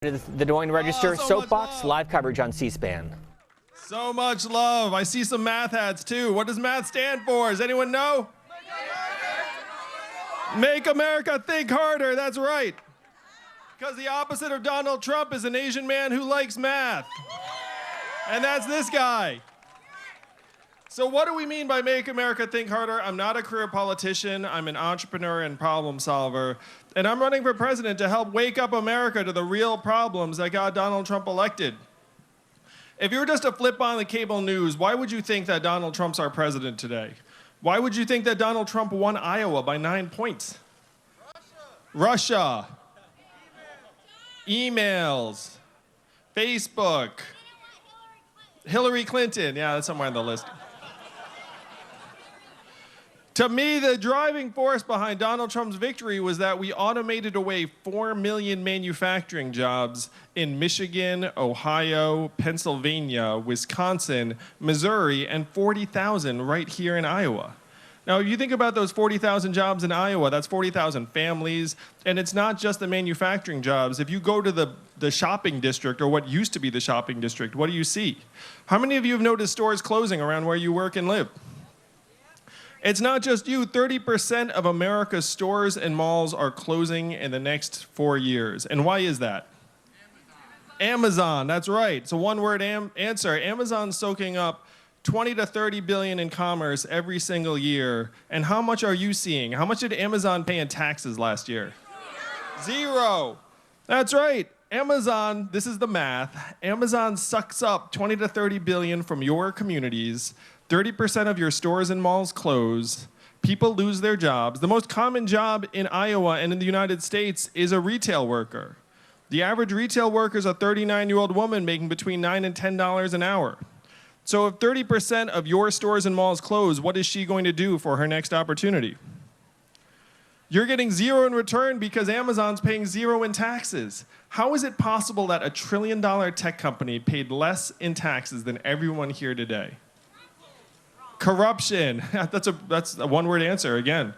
The Des Moines Register, so Soapbox, live coverage on C-SPAN. So much love. I see some math hats too. What does math stand for? Does anyone know? Make America think harder. That's right. Because the opposite of Donald Trump is an Asian man who likes math. And that's this guy. So what do we mean by make America think harder? I'm not a career politician. I'm an entrepreneur and problem solver. And I'm running for president to help wake up America to the real problems that got Donald Trump elected. If you were just to flip on the cable news, why would you think that Donald Trump's our president today? Why would you think that Donald Trump won Iowa by 9 points? Russia. Emails. Facebook. Hillary Clinton. Yeah, that's somewhere on the list. To me, the driving force behind Donald Trump's victory was that we automated away 4 million manufacturing jobs in Michigan, Ohio, Pennsylvania, Wisconsin, Missouri, and 40,000 right here in Iowa. Now, if you think about those 40,000 jobs in Iowa, that's 40,000 families, and it's not just the manufacturing jobs. If you go to the shopping district, or what used to be the shopping district, what do you see? How many of you have noticed stores closing around where you work and live? It's not just you. 30% of America's stores and malls are closing in the next 4 years. And why is that? Amazon, that's right. It's a one-word answer. Amazon's soaking up 20 to 30 billion in commerce every single year. And how much are you seeing? How much did Amazon pay in taxes last year? Zero. That's right. Amazon, this is the math. Amazon sucks up 20 to 30 billion from your communities. 30% of your stores and malls close. People lose their jobs. The most common job in Iowa and in the United States is a retail worker. The average retail worker is a 39-year-old woman making between $9 and $10 an hour. So if 30% of your stores and malls close, what is she going to do for her next opportunity? You're getting zero in return because Amazon's paying zero in taxes. How is it possible that $1 trillion tech company paid less in taxes than everyone here today? Corruption. That's a one-word answer again.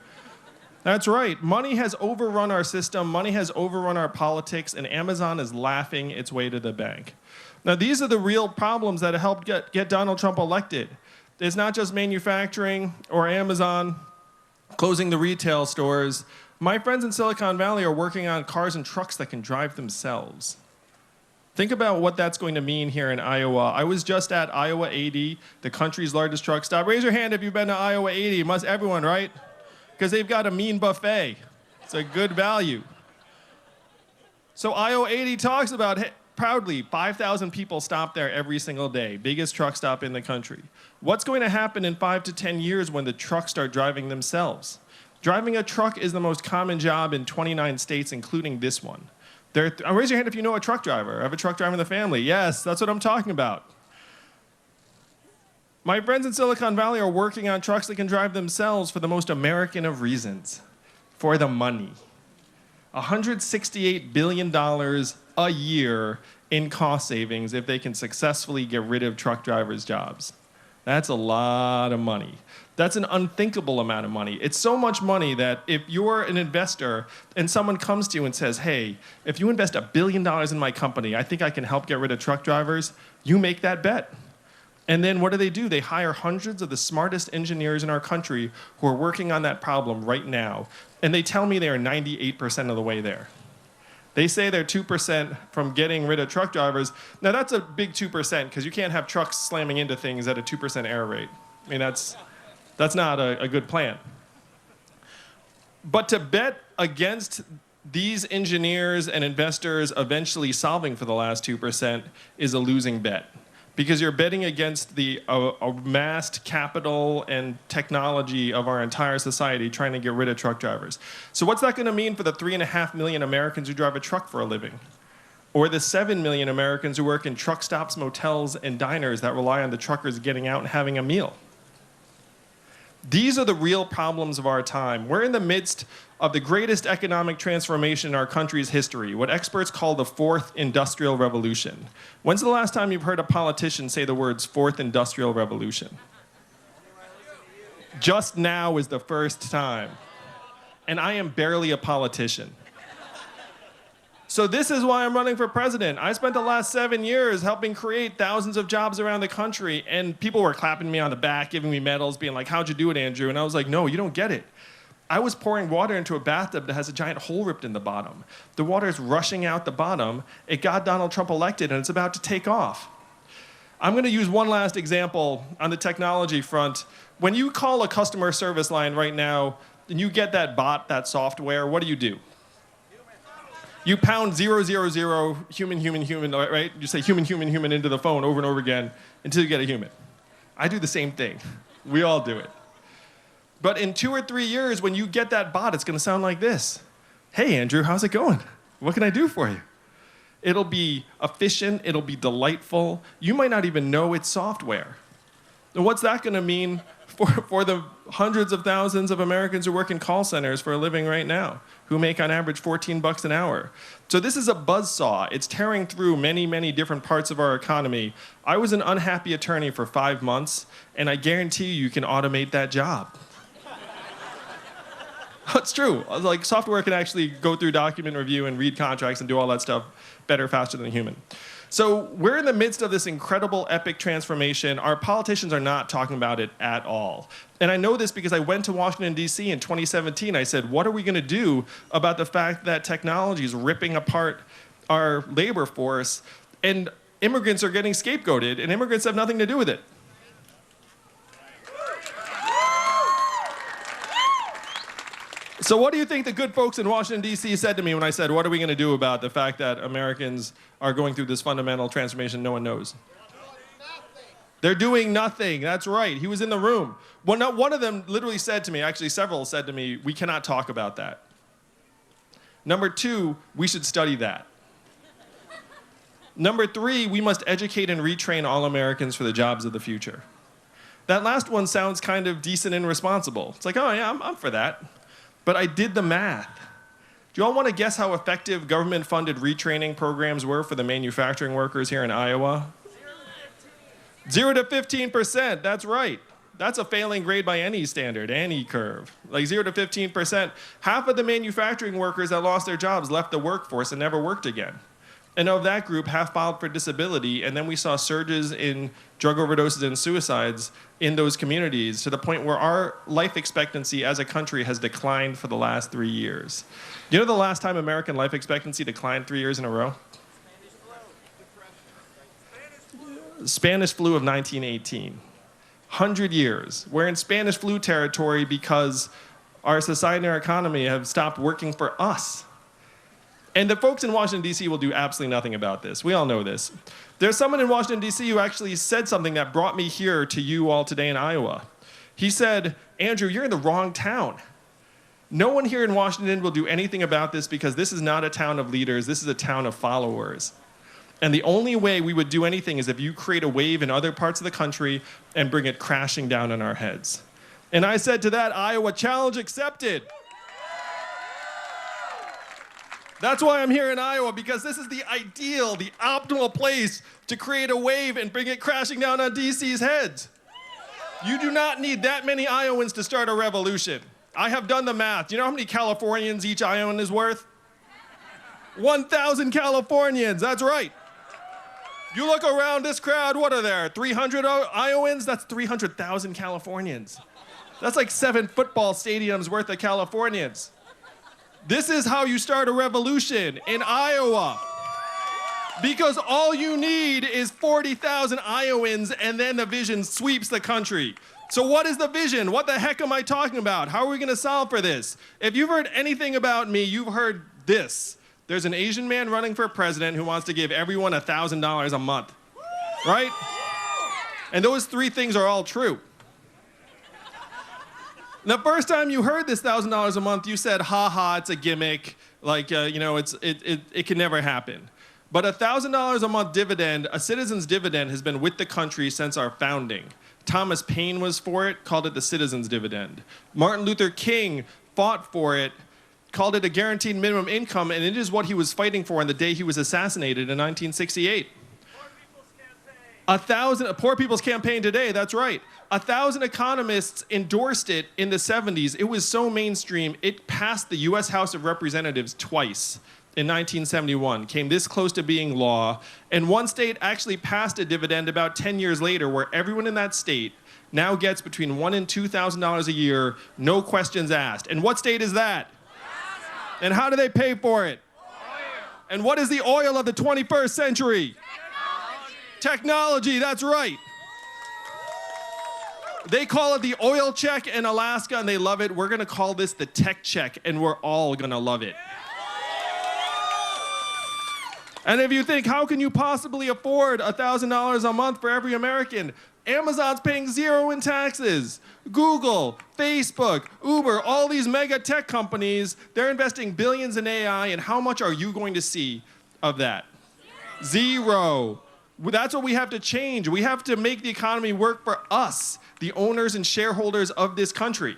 That's right. Money has overrun our system. Money has overrun our politics, and Amazon is laughing its way to the bank. Now, these are the real problems that helped get Donald Trump elected. It's not just manufacturing or Amazon closing the retail stores. My friends in Silicon Valley are working on cars and trucks that can drive themselves. Think about what that's going to mean here in Iowa. I was just at Iowa 80, the country's largest truck stop. Raise your hand if you've been to Iowa 80. Must everyone, right? Because they've got a mean buffet. It's a good value. So Iowa 80 talks about, proudly, 5,000 people stop there every single day. Biggest truck stop in the country. What's going to happen in 5 to 10 years when the trucks start driving themselves? Driving a truck is the most common job in 29 states, including this one. Raise your hand if you know a truck driver. I have a truck driver in the family. Yes, that's what I'm talking about. My friends in Silicon Valley are working on trucks that can drive themselves for the most American of reasons, for the money. $168 billion a year in cost savings if they can successfully get rid of truck drivers' jobs. That's a lot of money. That's an unthinkable amount of money. It's so much money that if you're an investor and someone comes to you and says, hey, if you invest $1 billion in my company, I think I can help get rid of truck drivers, you make that bet. And then what do? They hire hundreds of the smartest engineers in our country who are working on that problem right now. And they tell me they are 98% of the way there. They say they're 2% from getting rid of truck drivers. Now that's a big 2% because you can't have trucks slamming into things at a 2% error rate. I mean, that's not a good plan. But to bet against these engineers and investors eventually solving for the last 2% is a losing bet. Because you're betting against the amassed capital and technology of our entire society trying to get rid of truck drivers. So what's that going to mean for the 3.5 million Americans who drive a truck for a living? Or the 7 million Americans who work in truck stops, motels, and diners that rely on the truckers getting out and having a meal? These are the real problems of our time. We're in the midst of the greatest economic transformation in our country's history, what experts call the fourth industrial revolution. When's the last time you've heard a politician say the words fourth industrial revolution? Just now is the first time. And I am barely a politician. So this is why I'm running for president. I spent the last 7 years helping create thousands of jobs around the country, and people were clapping me on the back, giving me medals, being like, how'd you do it, Andrew? And I was like, no, you don't get it. I was pouring water into a bathtub that has a giant hole ripped in the bottom. The water is rushing out the bottom. It got Donald Trump elected, and it's about to take off. I'm going to use one last example on the technology front. When you call a customer service line right now, and you get that bot, that software, what do? You pound 000, human, human, human, right? You say human, human, human into the phone over and over again until you get a human. I do the same thing. We all do it. But in 2 or 3 years, when you get that bot, it's going to sound like this. Hey, Andrew, how's it going? What can I do for you? It'll be efficient. It'll be delightful. You might not even know it's software. And what's that going to mean for the hundreds of thousands of Americans who work in call centers for a living right now, who make on average $14 an hour? So this is a buzzsaw. It's tearing through many, many different parts of our economy. I was an unhappy attorney for 5 months, and I guarantee you can automate that job. It's true. Like, software can actually go through document review and read contracts and do all that stuff better, faster than a human. So we're in the midst of this incredible, epic transformation. Our politicians are not talking about it at all. And I know this because I went to Washington, D.C. in 2017. I said, what are we going to do about the fact that technology is ripping apart our labor force, and immigrants are getting scapegoated, and immigrants have nothing to do with it? So what do you think the good folks in Washington, D.C. said to me when I said, what are we going to do about the fact that Americans are going through this fundamental transformation no one knows? They're doing nothing. That's right. He was in the room. Well, one of them literally said to me, actually several said to me, we cannot talk about that. Number 2, we should study that. Number 3, we must educate and retrain all Americans for the jobs of the future. That last one sounds kind of decent and responsible. It's like, oh yeah, I'm for that. But I did the math. Do you all want to guess how effective government-funded retraining programs were for the manufacturing workers here in Iowa? 0 to 15%, that's right. That's a failing grade by any standard, any curve. Like 0 to 15%. Half of the manufacturing workers that lost their jobs left the workforce and never worked again. And of that group, half filed for disability, and then we saw surges in drug overdoses and suicides in those communities to the point where our life expectancy as a country has declined for the last 3 years. Do you know the last time American life expectancy declined 3 years in a row? Spanish flu of 1918. 100 years. We're in Spanish flu territory because our society and our economy have stopped working for us. And the folks in Washington, D.C. will do absolutely nothing about this. We all know this. There's someone in Washington, D.C. who actually said something that brought me here to you all today in Iowa. He said, Andrew, you're in the wrong town. No one here in Washington will do anything about this because this is not a town of leaders. This is a town of followers. And the only way we would do anything is if you create a wave in other parts of the country and bring it crashing down on our heads. And I said to that, Iowa, challenge accepted. That's why I'm here in Iowa, because this is the ideal, the optimal place to create a wave and bring it crashing down on DC's heads. You do not need that many Iowans to start a revolution. I have done the math. Do you know how many Californians each Iowan is worth? 1,000 Californians, that's right. You look around this crowd, what are there, 300 Iowans? That's 300,000 Californians. That's like 7 football stadiums worth of Californians. This is how you start a revolution in Iowa. Because all you need is 40,000 Iowans, and then the vision sweeps the country. So what is the vision? What the heck am I talking about? How are we going to solve for this? If you've heard anything about me, you've heard this. There's an Asian man running for president who wants to give everyone $1,000 a month, right? And those 3 things are all true. The first time you heard this $1,000 a month, you said, ha ha, it's a gimmick. Like, it can never happen. But $1,000 a month dividend, a citizen's dividend, has been with the country since our founding. Thomas Paine was for it, called it the citizen's dividend. Martin Luther King fought for it, called it a guaranteed minimum income, and it is what he was fighting for on the day he was assassinated in 1968. Poor People's Campaign today, that's right. 1,000 economists endorsed it in the 70s. It was so mainstream, it passed the US House of Representatives twice. in 1971 came this close to being law, and one state actually passed a dividend about 10 years later where everyone in that state now gets between $1,000 and $2,000 a year, no questions asked. And what state is that? And how do they pay for it? And what is the oil of the 21st century? Technology, that's right. They call it the oil check in Alaska, and they love it. We're gonna call this the tech check, and we're all gonna love it. And if you think, how can you possibly afford $1,000 a month for every American? Amazon's paying zero in taxes. Google, Facebook, Uber, all these mega tech companies, they're investing billions in AI, and how much are you going to see of that? Zero. That's what we have to change. We have to make the economy work for us, the owners and shareholders of this country.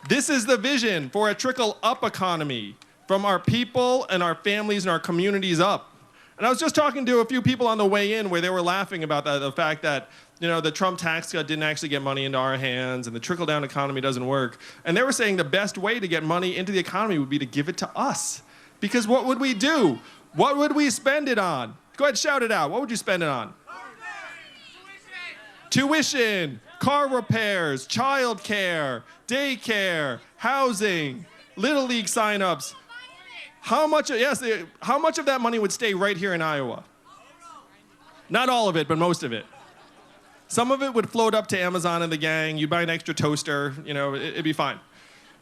This is the vision for a trickle-up economy, from our people and our families and our communities up. And I was just talking to a few people on the way in where they were laughing about the fact that, you know, the Trump tax cut didn't actually get money into our hands and the trickle-down economy doesn't work. And they were saying the best way to get money into the economy would be to give it to us. Because what would we do? What would we spend it on? Go ahead, shout it out. What would you spend it on? Tuition, car repairs, childcare, daycare, housing, Little League signups. How much of that money would stay right here in Iowa? Not all of it, but most of it. Some of it would float up to Amazon and the gang. You'd buy an extra toaster, you know, it'd be fine.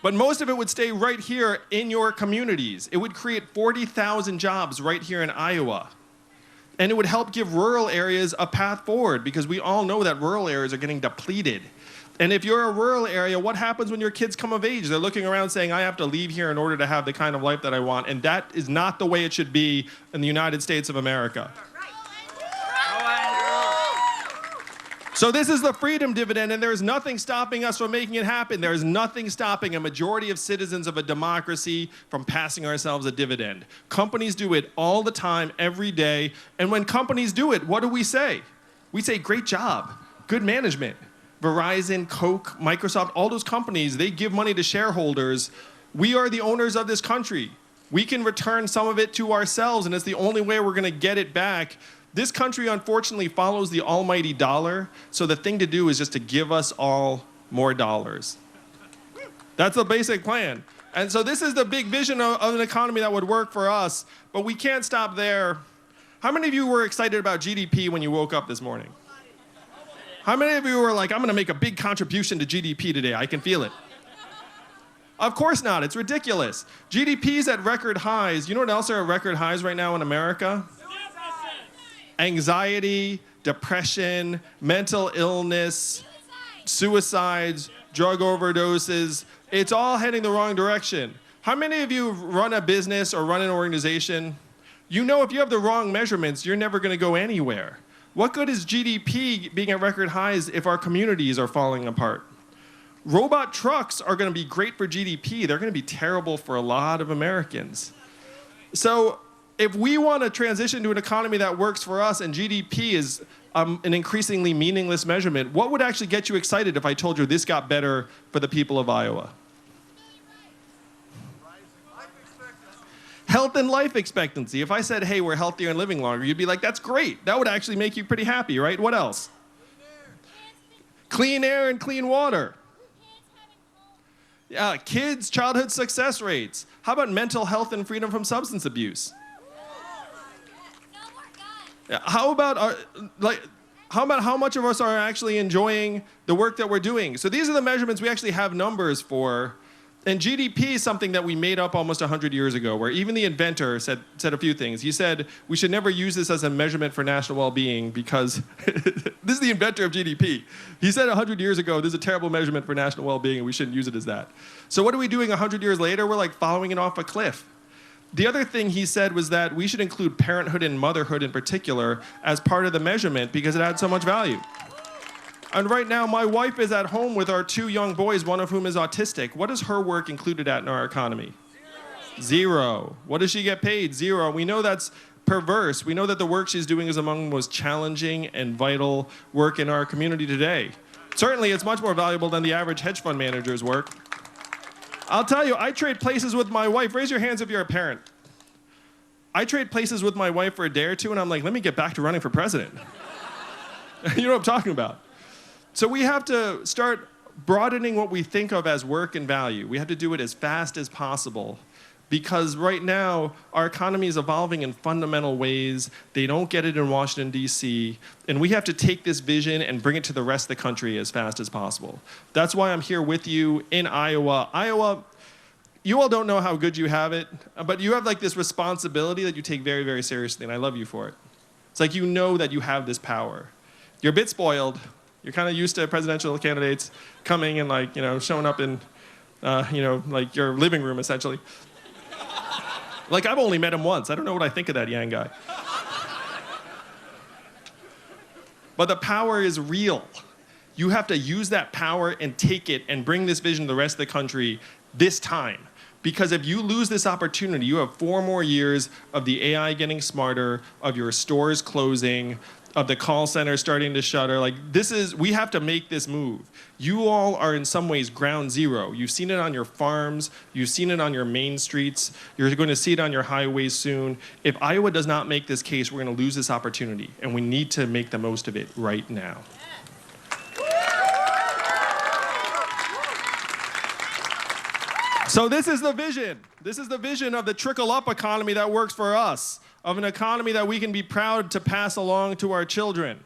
But most of it would stay right here in your communities. It would create 40,000 jobs right here in Iowa. And it would help give rural areas a path forward, because we all know that rural areas are getting depleted. And if you're a rural area, what happens when your kids come of age? They're looking around saying, I have to leave here in order to have the kind of life that I want. And that is not the way it should be in the United States of America. So this is the freedom dividend, and there's nothing stopping us from making it happen. There's nothing stopping a majority of citizens of a democracy from passing ourselves a dividend. Companies do it all the time, every day. And when companies do it, what do we say? We say, great job, good management. Verizon, Coke, Microsoft, all those companies, they give money to shareholders. We are the owners of this country. We can return some of it to ourselves, and it's the only way we're gonna get it back. This country, unfortunately, follows the almighty dollar, so the thing to do is just to give us all more dollars. That's the basic plan. And so this is the big vision of an economy that would work for us, but we can't stop there. How many of you were excited about GDP when you woke up this morning? How many of you were like, I'm gonna make a big contribution to GDP today, I can feel it? Of course not, it's ridiculous. GDP's at record highs. You know what else are at record highs right now in America? Anxiety, depression, mental illness, suicides, drug overdoses. It's all heading the wrong direction. How many of you run a business or run an organization? You know if you have the wrong measurements, you're never gonna go anywhere. What good is GDP being at record highs if our communities are falling apart? Robot trucks are gonna be great for GDP. They're gonna be terrible for a lot of Americans. So if we wanna transition to an economy that works for us and GDP is an increasingly meaningless measurement, what would actually get you excited if I told you this got better for the people of Iowa? Health and life expectancy. If I said, hey, we're healthier and living longer, you'd be like, that's great. That would actually make you pretty happy, right? What else? Clean air and clean water. Yeah, kids' childhood success rates. How about mental health and freedom from substance abuse? Yeah, how about how much of us are actually enjoying the work that we're doing? So these are the measurements we actually have numbers for. And GDP is something that we made up almost 100 years ago, where even the inventor said a few things. He said, we should never use this as a measurement for national well-being because this is the inventor of GDP. He said 100 years ago, this is a terrible measurement for national well-being and we shouldn't use it as that. So what are we doing 100 years later? We're like following it off a cliff. The other thing he said was that we should include parenthood and motherhood in particular as part of the measurement because it adds so much value. And right now, my wife is at home with our 2 young boys, one of whom is autistic. What is her work included at in our economy? Zero. What does she get paid? Zero. We know that's perverse. We know that the work she's doing is among the most challenging and vital work in our community today. Certainly, it's much more valuable than the average hedge fund manager's work. I'll tell you, I trade places with my wife. Raise your hands if you're a parent. I trade places with my wife for a day or two, and I'm like, let me get back to running for president. You know what I'm talking about. So we have to start broadening what we think of as work and value. We have to do it as fast as possible, because right now, our economy is evolving in fundamental ways. They don't get it in Washington, D.C., and we have to take this vision and bring it to the rest of the country as fast as possible. That's why I'm here with you in Iowa. Iowa, you all don't know how good you have it, but you have like this responsibility that you take very, very seriously, and I love you for it. It's like you know that you have this power. You're a bit spoiled. You're kind of used to presidential candidates coming and like, showing up in, like your living room, essentially. Like, I've only met him once. I don't know what I think of that Yang guy. But the power is real. You have to use that power and take it and bring this vision to the rest of the country this time. Because if you lose this opportunity, you have 4 more years of the AI getting smarter, of your stores closing, of the call center starting to shutter. Like, we have to make this move. You all are in some ways ground zero. You've seen it on your farms. You've seen it on your main streets. You're going to see it on your highways soon. If Iowa does not make this case, we're going to lose this opportunity, and we need to make the most of it right now. So this is the vision. This is the vision of the trickle-up economy that works for us, of an economy that we can be proud to pass along to our children.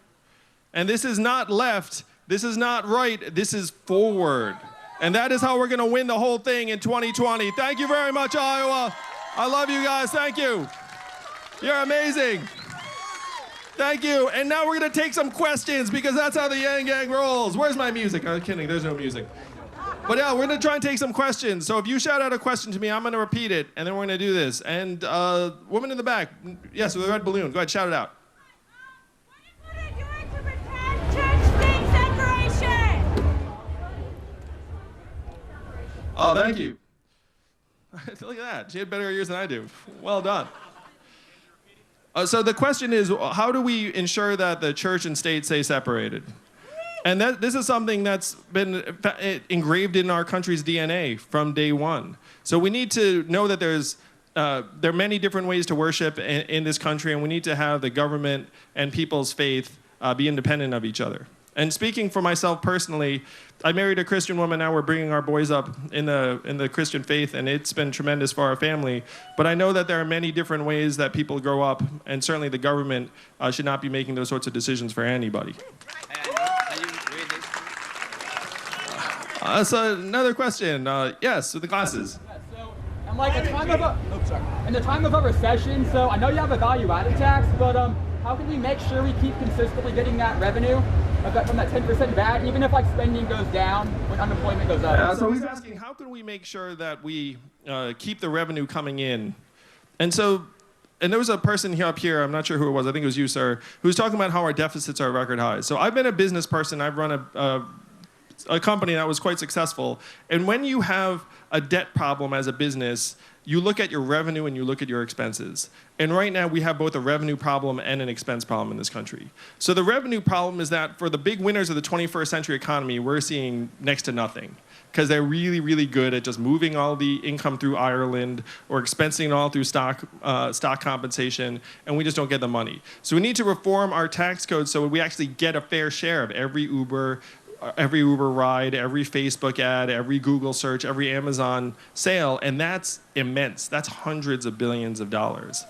And this is not left, this is not right, this is forward. And that is how we're going to win the whole thing in 2020. Thank you very much, Iowa. I love you guys. Thank you. You're amazing. Thank you. And now we're going to take some questions, because that's how the Yang Gang rolls. Where's my music? I'm kidding. There's no music. But yeah, we're going to try and take some questions. So if you shout out a question to me, I'm going to repeat it, and then we're going to do this. And woman in the back, yes, with the red balloon. Go ahead, shout it out. What are you doing to pretend church-state separation? Oh, thank you. Look at that. She had better ears than I do. Well done. So the question is, how do we ensure that the church and state stay separated? And this is something that's been engraved in our country's DNA from day one. So we need to know that there are many different ways to worship in this country, and we need to have the government and people's faith be independent of each other. And speaking for myself personally, I married a Christian woman. Now we're bringing our boys up in the Christian faith, and it's been tremendous for our family. But I know that there are many different ways that people grow up, and certainly the government should not be making those sorts of decisions for anybody. So another question. Yes, with the glasses. Yeah, so in the time of a recession, so I know you have a value-added tax, but how can we make sure we keep consistently getting that revenue from that 10% VAT, even if like spending goes down when unemployment goes up? So he's asking, how can we make sure that we keep the revenue coming in? And there was a person here up here, I'm not sure who it was, I think it was you, sir, who was talking about how our deficits are record highs. So I've been a business person. I've run a company that was quite successful. And when you have a debt problem as a business, you look at your revenue and you look at your expenses. And right now we have both a revenue problem and an expense problem in this country. So the revenue problem is that for the big winners of the 21st century economy, we're seeing next to nothing, because they're really, really good at just moving all the income through Ireland or expensing it all through stock compensation, and we just don't get the money. So we need to reform our tax code so we actually get a fair share of every Uber ride, every Facebook ad, every Google search, every Amazon sale, and that's immense. That's hundreds of billions of dollars.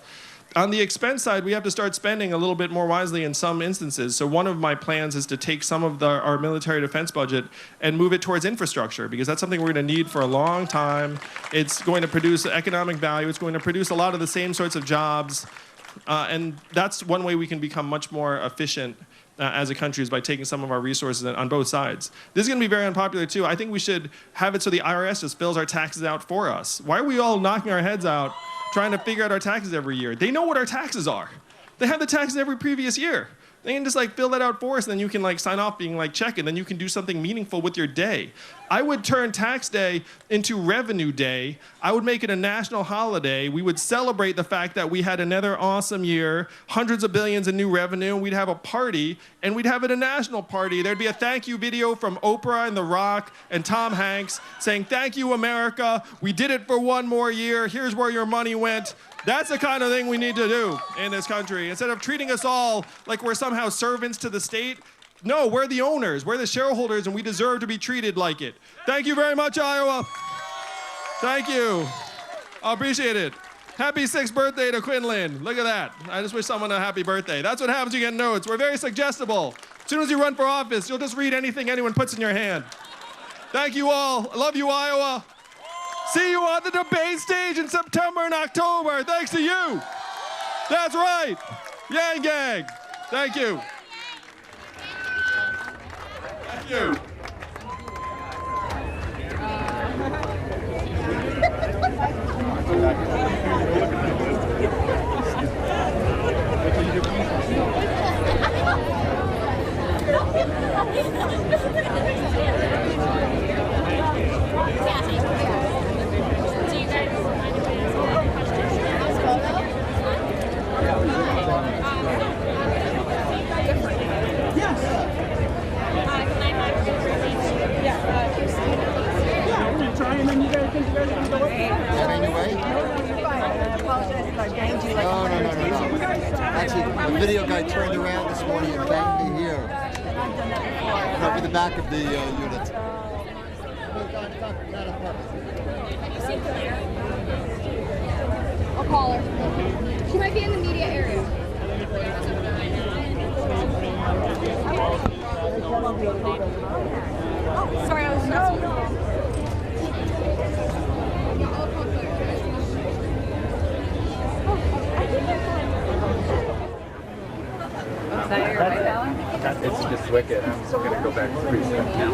On the expense side, we have to start spending a little bit more wisely in some instances. So one of my plans is to take some of our military defense budget and move it towards infrastructure, because that's something we're going to need for a long time. It's going to produce economic value. It's going to produce a lot of the same sorts of jobs. And that's one way we can become much more efficient as a country, is by taking some of our resources on both sides. This is going to be very unpopular too. I think we should have it so the IRS just fills our taxes out for us. Why are we all knocking our heads out trying to figure out our taxes every year? They know what our taxes are. They have the taxes every previous year. They can just like fill that out for us, and then you can like sign off being like check, and then you can do something meaningful with your day. I would turn tax day into revenue day. I would make it a national holiday. We would celebrate the fact that we had another awesome year, hundreds of billions in new revenue. We'd have a party, and we'd have it a national party. There'd be a thank you video from Oprah and The Rock and Tom Hanks saying, "Thank you, America. We did it for one more year. Here's where your money went." That's the kind of thing we need to do in this country. Instead of treating us all like we're somehow servants to the state, no, we're the owners, we're the shareholders, and we deserve to be treated like it. Thank you very much, Iowa. Thank you. I appreciate it. Happy 6th birthday to Quinlan. Look at that. I just wish someone a happy birthday. That's what happens when you get notes. We're very suggestible. As soon as you run for office, you'll just read anything anyone puts in your hand. Thank you all. I love you, Iowa. See you on the debate stage in September and October. Thanks to you. That's right. Yang gang. Thank you. Thank you. Actually, the video guy turned around this morning and thanked me here. Over the back of the unit. I'll call her. She might be in the media area. Oh, sorry, I was no. It's just wicked. I'm just going to go back to precinct now.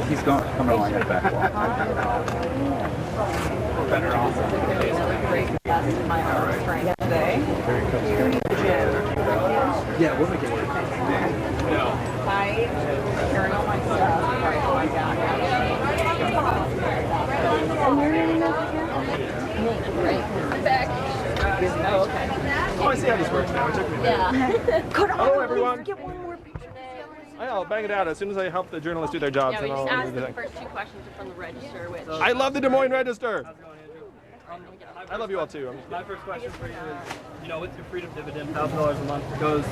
He's going, coming along that back wall. Better off. Yeah, we'll make it work. I carry all my stuff right on my back. And you're in another right. I'm back. Oh, okay. Oh, I see how this works now. It took me a minute. Yeah. Hello, everyone. Get one more picture. I'll bang it out as soon as I help the journalists do their jobs. Yeah, we and just I'll asked do the the thing. first two questions from the register, which... I love the Des Moines Register. I love you all too. My first question for you is, with your freedom dividend, $1,000 a month goes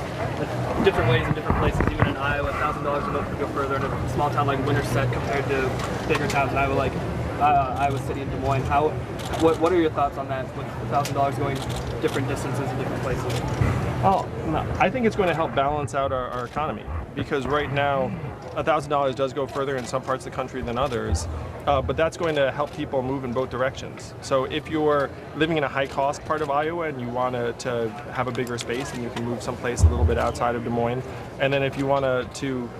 different ways in different places. Even in Iowa, $1,000 a month could go further. In a small town like Winterset compared to bigger towns in Iowa, like Iowa City and Des Moines. What are your thoughts on that? With $1,000 going different distances in different places? Oh, no. I think it's going to help balance out our economy, because right now $1,000 does go further in some parts of the country than others, but that's going to help people move in both directions. So if you're living in a high-cost part of Iowa and you want to have a bigger space, then you can move someplace a little bit outside of Des Moines. And then if you want to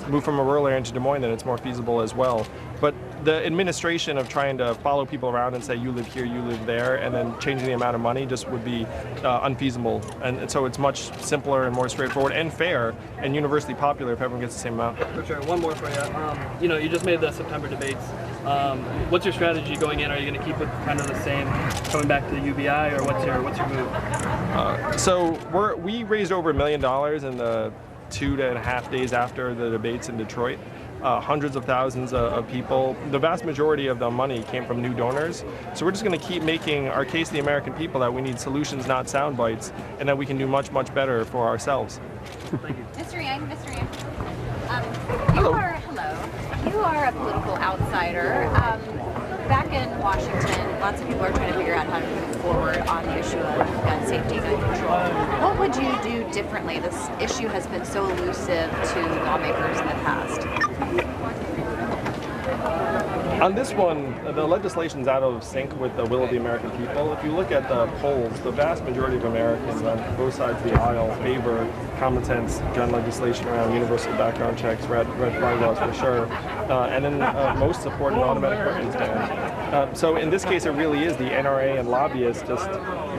move from a rural area into Des Moines, then it's more feasible as well. But the administration of trying to follow people around and say you live here, you live there, and then changing the amount of money just would be unfeasible. And so it's much simpler and more straightforward and fair and universally popular if everyone gets the same amount. For sure. One more for you. You just made the September debates. What's your strategy going in? Are you going to keep it kind of the same, coming back to the UBI, or what's your move? So we raised over $1 million in the 2.5 days after the debates in Detroit. Hundreds of thousands of people. The vast majority of the money came from new donors. So we're just going to keep making our case to the American people that we need solutions, not sound bites, and that we can do much, much better for ourselves. Thank you. Mr. Yang, Hello. You are a political outsider. Back in Washington, lots of people are trying to figure out how to move forward on the issue of gun safety, gun control. What would you do differently? This issue has been so elusive to lawmakers in the past. On this one, the legislation's out of sync with the will of the American people. If you look at the polls, the vast majority of Americans on both sides of the aisle favor common sense gun legislation around universal background checks, red flag laws for sure, and then most support an automatic weapons ban. So in this case, it really is the NRA and lobbyists just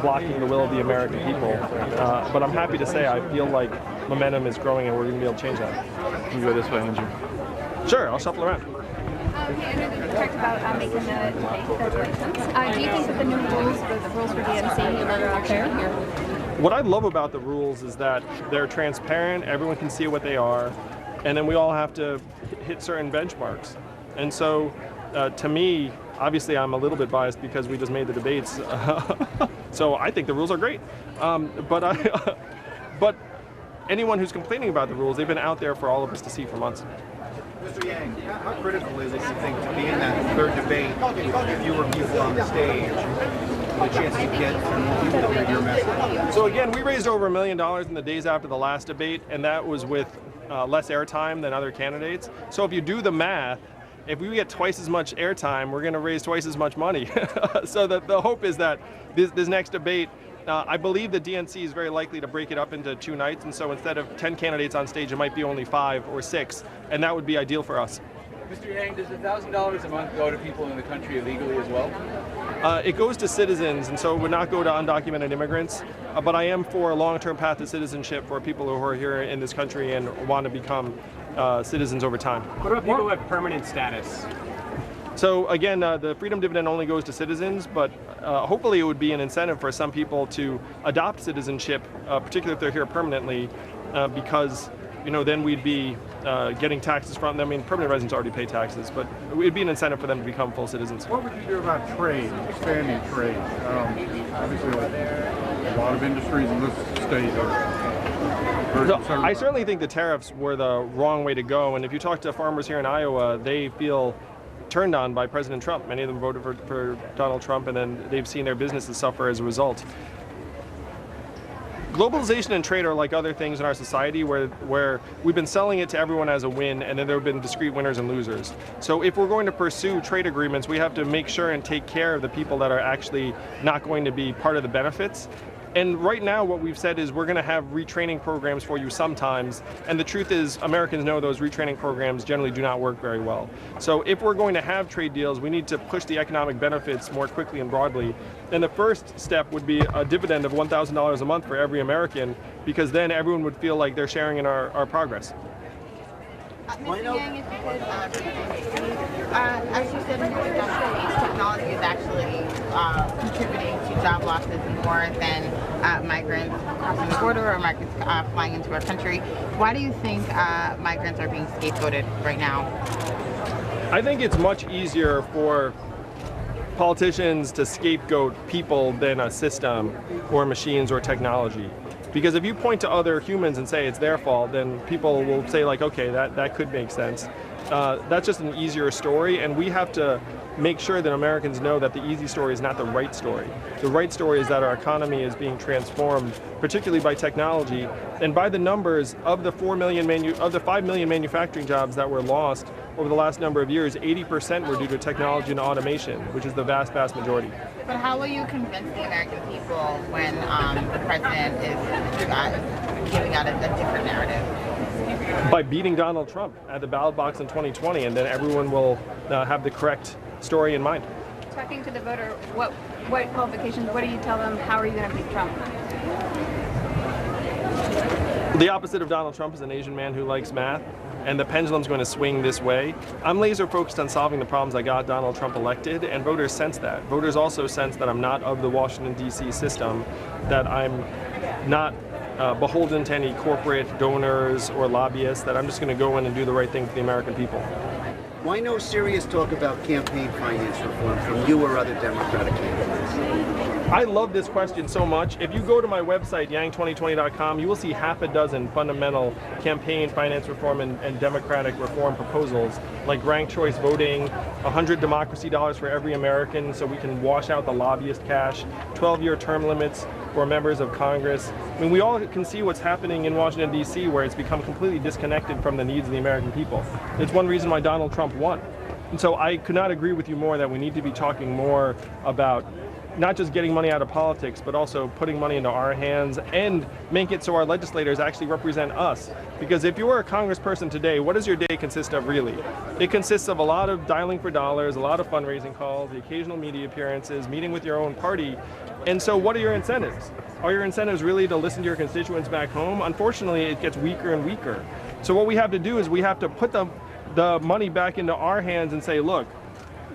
blocking the will of the American people. But I'm happy to say I feel like momentum is growing and we're going to be able to change that. Can you go this way, Andrew? Sure, I'll shuffle around. You talked about making the debate regulations. Do you think that the new rules, the rules for DNC, are fair? What I love about the rules is that they're transparent, everyone can see what they are, and then we all have to hit certain benchmarks. And so, to me, obviously I'm a little bit biased because we just made the debates, so I think the rules are great. But anyone who's complaining about the rules, they've been out there for all of us to see for months. Mr. Yang, how critical is it, you think, to be in that third debate with fewer people on the stage, the chance to get more people to hear your message? So again, we raised over $1 million in the days after the last debate, and that was with less airtime than other candidates. So if you do the math, if we get twice as much airtime, we're going to raise twice as much money. So the hope is that this next debate, I believe the DNC is very likely to break it up into 2 nights, and so instead of 10 candidates on stage, it might be only 5 or 6, and that would be ideal for us. Mr. Yang, does $1,000 a month go to people in the country illegally as well? It goes to citizens, and so it would not go to undocumented immigrants, but I am for a long-term path to citizenship for people who are here in this country and want to become citizens over time. What about people who have permanent status? So again, the freedom dividend only goes to citizens, but hopefully it would be an incentive for some people to adopt citizenship, particularly if they're here permanently, because then we'd be getting taxes from them. I mean, permanent residents already pay taxes, but it would be an incentive for them to become full citizens. What would you do about trade, expanding trade? Obviously, a lot of industries in this state are So I certainly think the tariffs were the wrong way to go, and if you talk to farmers here in Iowa, they feel turned on by President Trump. Many of them voted for Donald Trump, and then they've seen their businesses suffer as a result. Globalization and trade are like other things in our society where we've been selling it to everyone as a win, and then there have been discrete winners and losers. So if we're going to pursue trade agreements, we have to make sure and take care of the people that are actually not going to be part of the benefits. And right now what we've said is we're going to have retraining programs for you sometimes, and the truth is Americans know those retraining programs generally do not work very well. So if we're going to have trade deals, we need to push the economic benefits more quickly and broadly. And the first step would be a dividend of $1,000 a month for every American, because then everyone would feel like they're sharing in our progress. Mr. Yang, if you could, as you said in your introduction, technology is actually contributing to job losses more than migrants crossing the border or migrants flying into our country. Why do you think migrants are being scapegoated right now? I think it's much easier for politicians to scapegoat people than a system or machines or technology. Because if you point to other humans and say it's their fault, then people will say like, okay, that could make sense. That's just an easier story, and we have to make sure that Americans know that the easy story is not the right story. The right story is that our economy is being transformed, particularly by technology, and by the numbers of the 5 million manufacturing jobs that were lost over the last number of years, 80% were due to technology and automation, which is the vast majority. But how will you convince the American people when the president is giving out a different narrative? By beating Donald Trump at the ballot box in 2020, and then everyone will have the correct story in mind. Talking to the voter, what qualifications, what do you tell them, how are you going to beat Trump? The opposite of Donald Trump is an Asian man who likes math, and the pendulum's going to swing this way. I'm laser focused on solving the problems that got Donald Trump elected, and voters sense that. Voters also sense that I'm not of the Washington, D.C. system, that I'm not beholden to any corporate donors or lobbyists, that I'm just going to go in and do the right thing for the American people. Why no serious talk about campaign finance reform from you or other Democratic candidates? I love this question so much. If you go to my website, yang2020.com, you will see half a dozen fundamental campaign finance reform and democratic reform proposals, like ranked choice voting, 100 democracy dollars for every American so we can wash out the lobbyist cash, 12-year term limits for members of Congress. I mean, we all can see what's happening in Washington, D.C., where it's become completely disconnected from the needs of the American people. It's one reason why Donald Trump won. And so I could not agree with you more that we need to be talking more about not just getting money out of politics, but also putting money into our hands and make it so our legislators actually represent us. Because if you are a congressperson today, what does your day consist of really? It consists of a lot of dialing for dollars, a lot of fundraising calls, the occasional media appearances, meeting with your own party. And so what are your incentives? Are your incentives really to listen to your constituents back home? Unfortunately, it gets weaker and weaker. So what we have to do is we have to put the money back into our hands and say, look,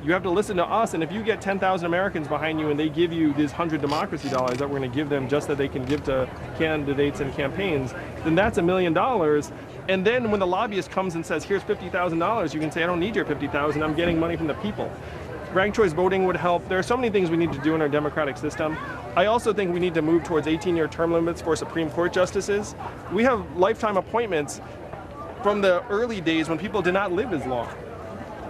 you have to listen to us, and if you get 10,000 Americans behind you and they give you these 100 democracy dollars that we're going to give them just that they can give to candidates and campaigns, then that's $1 million. And then when the lobbyist comes and says, here's $50,000, you can say, I don't need your $50,000, I'm getting money from the people. Ranked choice voting would help. There are so many things we need to do in our democratic system. I also think we need to move towards 18-year term limits for Supreme Court justices. We have lifetime appointments from the early days when people did not live as long.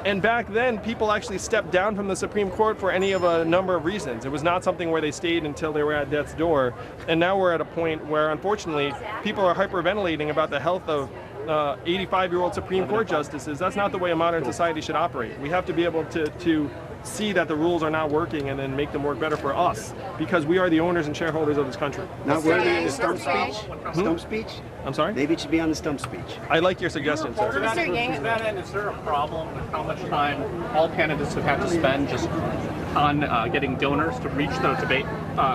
And back then, people actually stepped down from the Supreme Court for any of a number of reasons. It was not something where they stayed until they were at death's door. And now we're at a point where, unfortunately, people are hyperventilating about the health of 85-year-old Supreme Court justices. That's not the way a modern society should operate. We have to be able to see that the rules are not working and then make them work better for us, because we are the owners and shareholders of this country. Not worthy of the stump speech? Stump speech? I'm sorry? Maybe it should be on the stump speech. I like your suggestion, sir. To that end, is there a problem with how much time all candidates have had to spend just on getting donors to reach the debate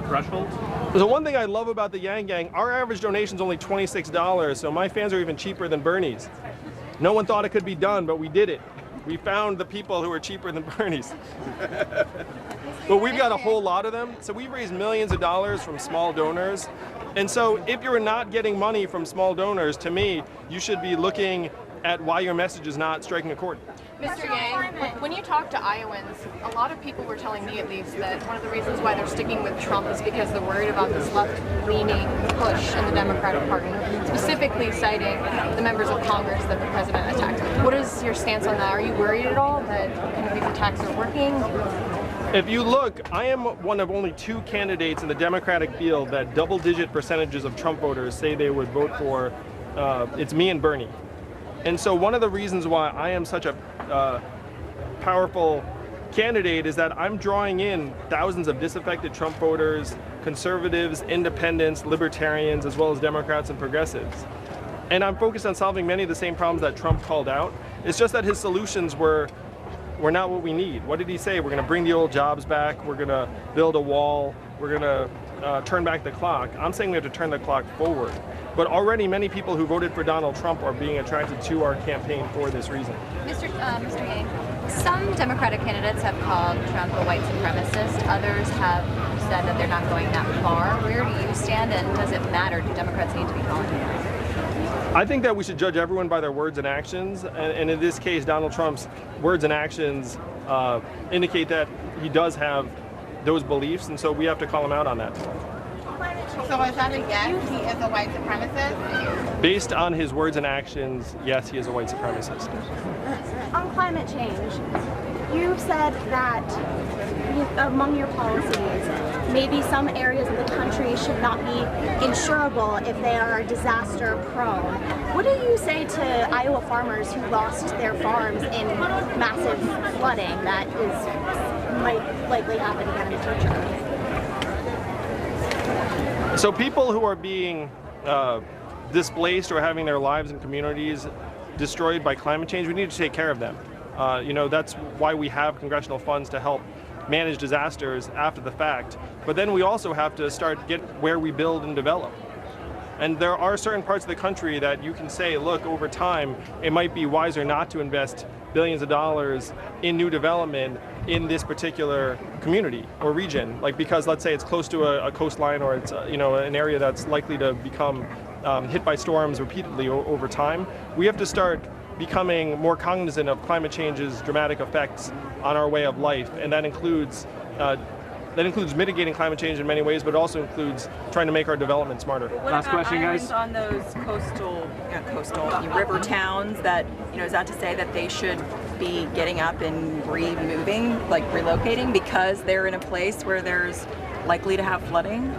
threshold? So one thing I love about the Yang Gang, our average donation is only $26, so my fans are even cheaper than Bernie's. No one thought it could be done, but we did it. We found the people who are cheaper than Bernie's. But we've got a whole lot of them. So we've raised millions of dollars from small donors. And so if you're not getting money from small donors, to me, you should be looking at why your message is not striking a chord. Mr. Yang, when you talk to Iowans, a lot of people were telling me at least that one of the reasons why they're sticking with Trump is because they're worried about this left-leaning push in the Democratic Party, specifically citing the members of Congress that the president attacked. What is your stance on that? Are you worried at all that kind of these attacks are working? If you look, I am one of only 2 candidates in the Democratic field that double-digit percentages of Trump voters say they would vote for. It's me and Bernie. And so one of the reasons why I am such a powerful candidate is that I'm drawing in thousands of disaffected Trump voters, conservatives, independents, libertarians, as well as Democrats and progressives. And I'm focused on solving many of the same problems that Trump called out. It's just that his solutions were not what we need. What did he say? We're going to bring the old jobs back. We're going to build a wall. We're going to turn back the clock. I'm saying we have to turn the clock forward. But already many people who voted for Donald Trump are being attracted to our campaign for this reason. Mr. Yang, some Democratic candidates have called Trump a white supremacist. Others have said that they're not going that far. Where do you stand, and does it matter? Do Democrats need to be calling him? I think that we should judge everyone by their words and actions. And in this case, Donald Trump's words and actions indicate that he does have those beliefs, and so we have to call him out on that. So is that a yes, he is a white supremacist? Based on his words and actions, yes, he is a white supremacist. On climate change, you've said that among your policies, maybe some areas of the country should not be insurable if they are disaster prone. What do you say to Iowa farmers who lost their farms in massive flooding that might likely happen again in the future? So people who are being displaced or having their lives and communities destroyed by climate change, we need to take care of them. That's why we have congressional funds to help manage disasters after the fact. But then we also have to start get where we build and develop. And there are certain parts of the country that you can say, look, over time, it might be wiser not to invest billions of dollars in new development in this particular community or region, like because let's say it's close to a coastline or it's an area that's likely to become hit by storms repeatedly over time. We have to start becoming more cognizant of climate change's dramatic effects on our way of life, and that includes mitigating climate change in many ways, but it also includes trying to make our development smarter. Last question, guys. On those coastal river towns, that is that to say that they should be getting up and removing, like relocating, because they're in a place where there's likely to have flooding?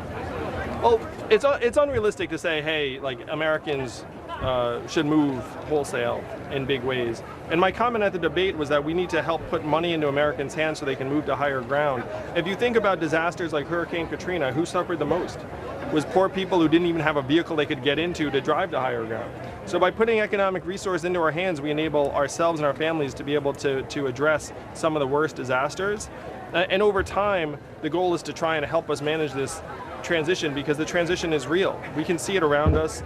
Well, it's unrealistic to say, hey, like Americans should move wholesale in big ways. And my comment at the debate was that we need to help put money into Americans' hands so they can move to higher ground. If you think about disasters like Hurricane Katrina, who suffered the most? It was poor people who didn't even have a vehicle they could get into to drive to higher ground. So by putting economic resource into our hands, we enable ourselves and our families to be able to address some of the worst disasters. And over time, the goal is to try and help us manage this transition, because the transition is real. We can see it around us.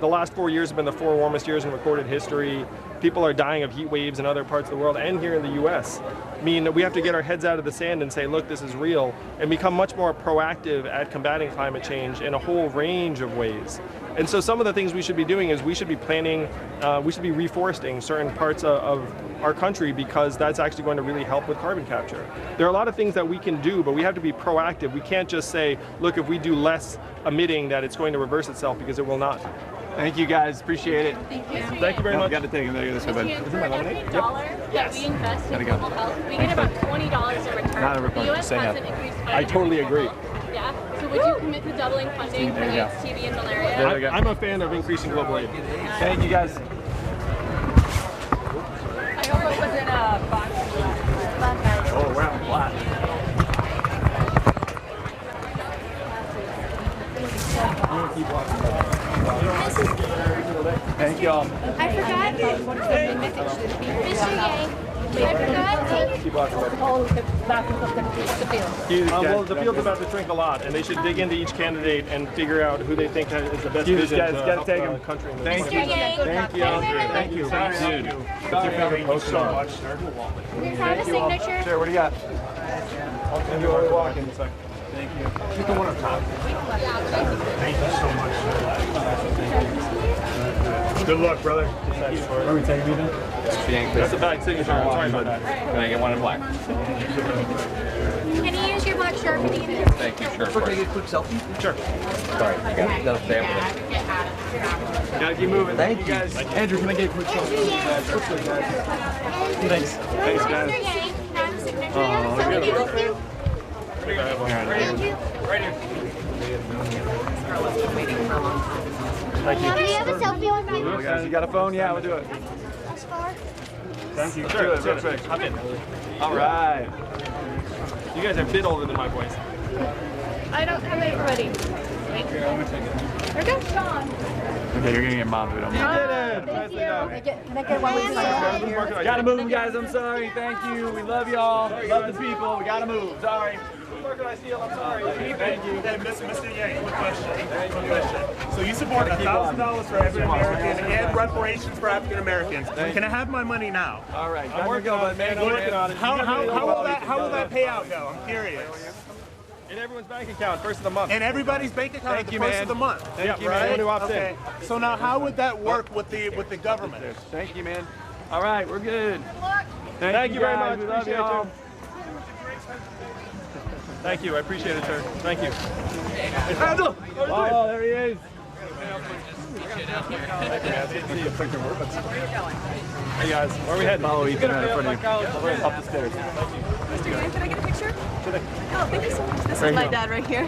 The last 4 years have been the 4 warmest years in recorded history. People are dying of heat waves in other parts of the world and here in the US. I mean, we have to get our heads out of the sand and say, look, this is real, and become much more proactive at combating climate change in a whole range of ways. And so some of the things we should be doing is we should be planning, we should be reforesting certain parts of our country, because that's actually going to really help with carbon capture. There are a lot of things that we can do, but we have to be proactive. We can't just say, look, if we do less emitting, that it's going to reverse itself, because it will not. Thank you guys, appreciate it. Thank you. Thank you very much. Got to take it. This way, bud. For every dollar that we invest in Gotta go. global health, we get about $20 in return. Not a return, The U.S. say hasn't that. increased I funding. totally agree. Yeah. So would you commit to doubling funding for There you go. AIDS, TB, and malaria? I'm a fan of increasing global aid. Thank you guys. I hope it wasn't a box. Oh, we're out flat. I'm gonna keep walking. Thank y'all. I forgot. Mr. Yang. I forgot. Keep walking. Well, the field's about to shrink a lot, and they should dig into each candidate and figure out who they think is the best vision guys, to gotta help take the 'em. country. in the Thank you. future. Thank you. Dude. Thank you so much. We found a signature. Sure, what do you got? Enjoy walking. Thank you. You don't want to talk. Thank you so much. Good luck, brother. Are we taking me then? That's a bad signature. I'm sorry about that. Can I get one in black? Can you use your black Sharpie? Thank you, sure. Can I get a quick selfie? Sure. Sorry, I got a family. Gotta keep moving. Thank you guys. Andrew, can I get a quick selfie? Thanks. Thanks, guys. Mr. Yang. Can I have a signature? Oh, Somebody good. with you? Right here. Right here. Thank you. Can we have a selfie with me? You got a phone? Yeah, we'll do it. Thank you. Sure, Sure. perfect. Hop in. All right. You guys are a bit older than my boys. I don't have everybody. We're good. Okay, you're gonna get mom to it. You did it. Nicely done. Can I get one with you? Gotta move, guys. I'm sorry. Thank you. We love y'all. Love the people. We gotta move. Sorry. Where can I steal? I'm sorry. Thank you. Hey, Mr. Yang, quick question. So you support $1,000 for African Americans and reparations for African Americans. Can I have my money now? All right. I'm working on it, man. I'm working on it. How will that payout go? I'm curious. In everyone's bank account, first of the month. And everybody's bank account at the you, first man. of the month. Thank you, right? man. Everyone who opts Okay. So now, how would that work with the government? Thank you, man. All right, we're good. Thank you very guys. much. We love Appreciate y'all. you. Thank you. I appreciate it, sir. Thank you. Oh, there he is. Hey guys, where are we heading? Follow Ethan right in front of you. Up the stairs. Mr. Yang, can I get a picture? Oh, thank you so much. This There is you my go. dad right here.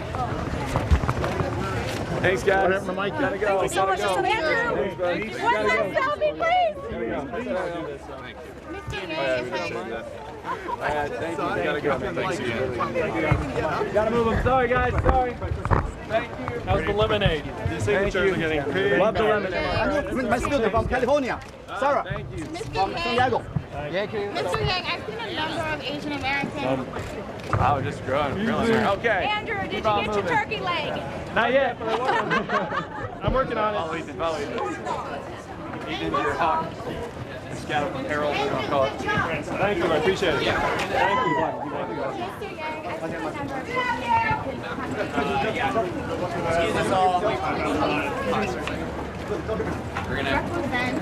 Thanks, guys. My mic. Gotta go. Thank you so much. Gotta go. Andrew, Thanks, buddy. One last selfie, please. Gotta go. Mr. Yang, if I... All right, thank you. Gotta go. Thanks again. Gotta move them. Sorry, guys. Sorry. Thank you. How's the lemonade? The signatures are getting paid. Love the lemonade. My student from California, Sarah. Thank you. Mr. From Yang, Santiago. Mr. Yang, I've seen a number of Asian Americans. Wow, just growing. Okay. Andrew, did you get your turkey leg? Not yet, but I want one. I'm working on it. Follow Ethan. Follow Ethan. Ethan, your hawk. Scout Harold. I'll call it. Thank you. I appreciate it. Thank you. Mr. Yang, I've seen a number of Excuse us all. We're gonna represent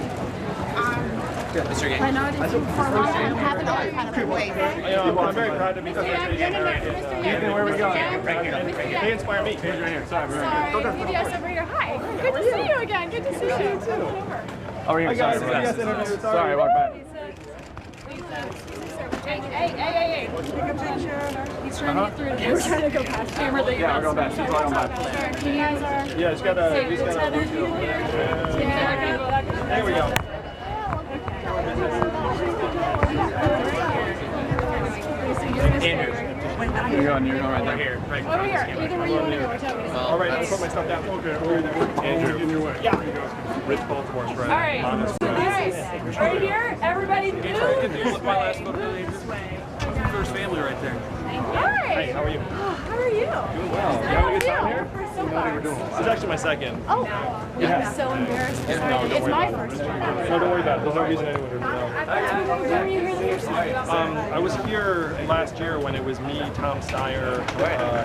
Mr. Yang. minorities who for a long time haven't always had a voice. You know, I'm very proud to be such a Asian American. Ethan, where are we going? Right here. They inspire me. Right here. Sorry, we're right Sorry, PBS operator. Hi. Good to see you again. Good to see you too. Oh, we're here. Sorry, sorry, I walked by. Hey. Take a picture. He's trying to get through. We're trying to go past camera. Yeah, we're going back. She's going by. You guys are. Yeah, it's got a. There we go. You're going right there. Over here. Either way you want to go. All right, I'll put my stuff down. Okay, Andrew. In your way. Yeah. Rich Baltimore spread. All right. Right here. Everybody move. My last photo this way. First family right there. Hi. Hey, how are you? How are you? Doing well. You having a good time here? This It's actually my second. Oh, I'm so embarrassed. It's my first one. No, don't worry about it. There's no reason anyone would know. When were you here the first time? I was here last year when it was me, Tom Steyer,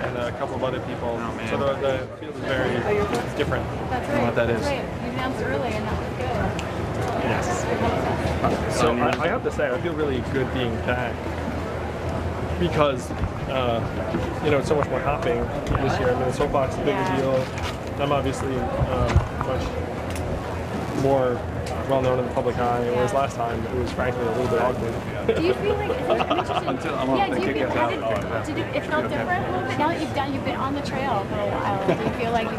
and a couple of other people. So the field is very different. That's from right. what that is. Right. You announced early and that was good. Yes. So I have to say, I feel really good being back because it's so much more hopping this year. I mean, the soapbox is a bigger deal. I'm obviously much more well known in the public eye, whereas last time it was frankly a little bit awkward. Do you feel like it's interesting? Until I'm Yeah, do you feel did it felt different a little bit? Now that you've been on the trail for a while, do you feel like you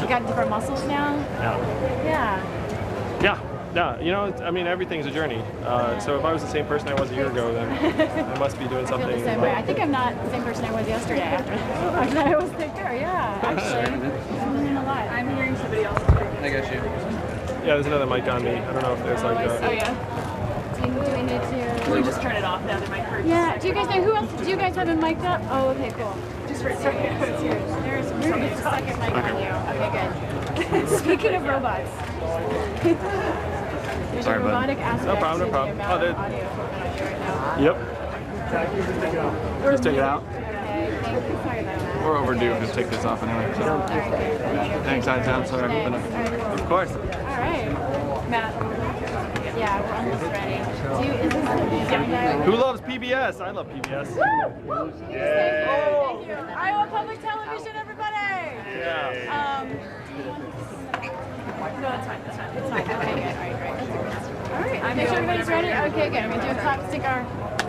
got different muscles now? Yeah. Yeah, I mean, everything's a journey. So if I was the same person I was a year ago, then I must be doing something. I feel the same way. I think I'm not the same person I was yesterday after that I was thicker. Yeah, actually. I'm learning a lot. I'm hearing somebody else. I got you. Yeah, there's another mic on me. I don't know if there's like Oh, yeah. Do we need to... We just turn it off now. They might hurt. Yeah, do you guys know who else? Do you guys have it mic'd up? Oh, okay, cool. Just for a second. There's a second mic on you. Okay, good. Speaking of robots. There's a robotic aspect No problem. to the amount of audio equipment on you right now. Yep. Just take it out. Okay, thank you. Sorry about that. We're overdue. Just take this off anyway. So. Thanks, I'm sorry. Of course. All right. Matt. Yeah, we're almost ready. Is this young guy? Who loves PBS? I love PBS. Woo! Thank you. Iowa Public Television, everybody! Yeah. No, that's fine. That's fine. It's fine. Okay, good. All right. Make sure everybody's ready. Okay, good. I'm going to do a clap stick our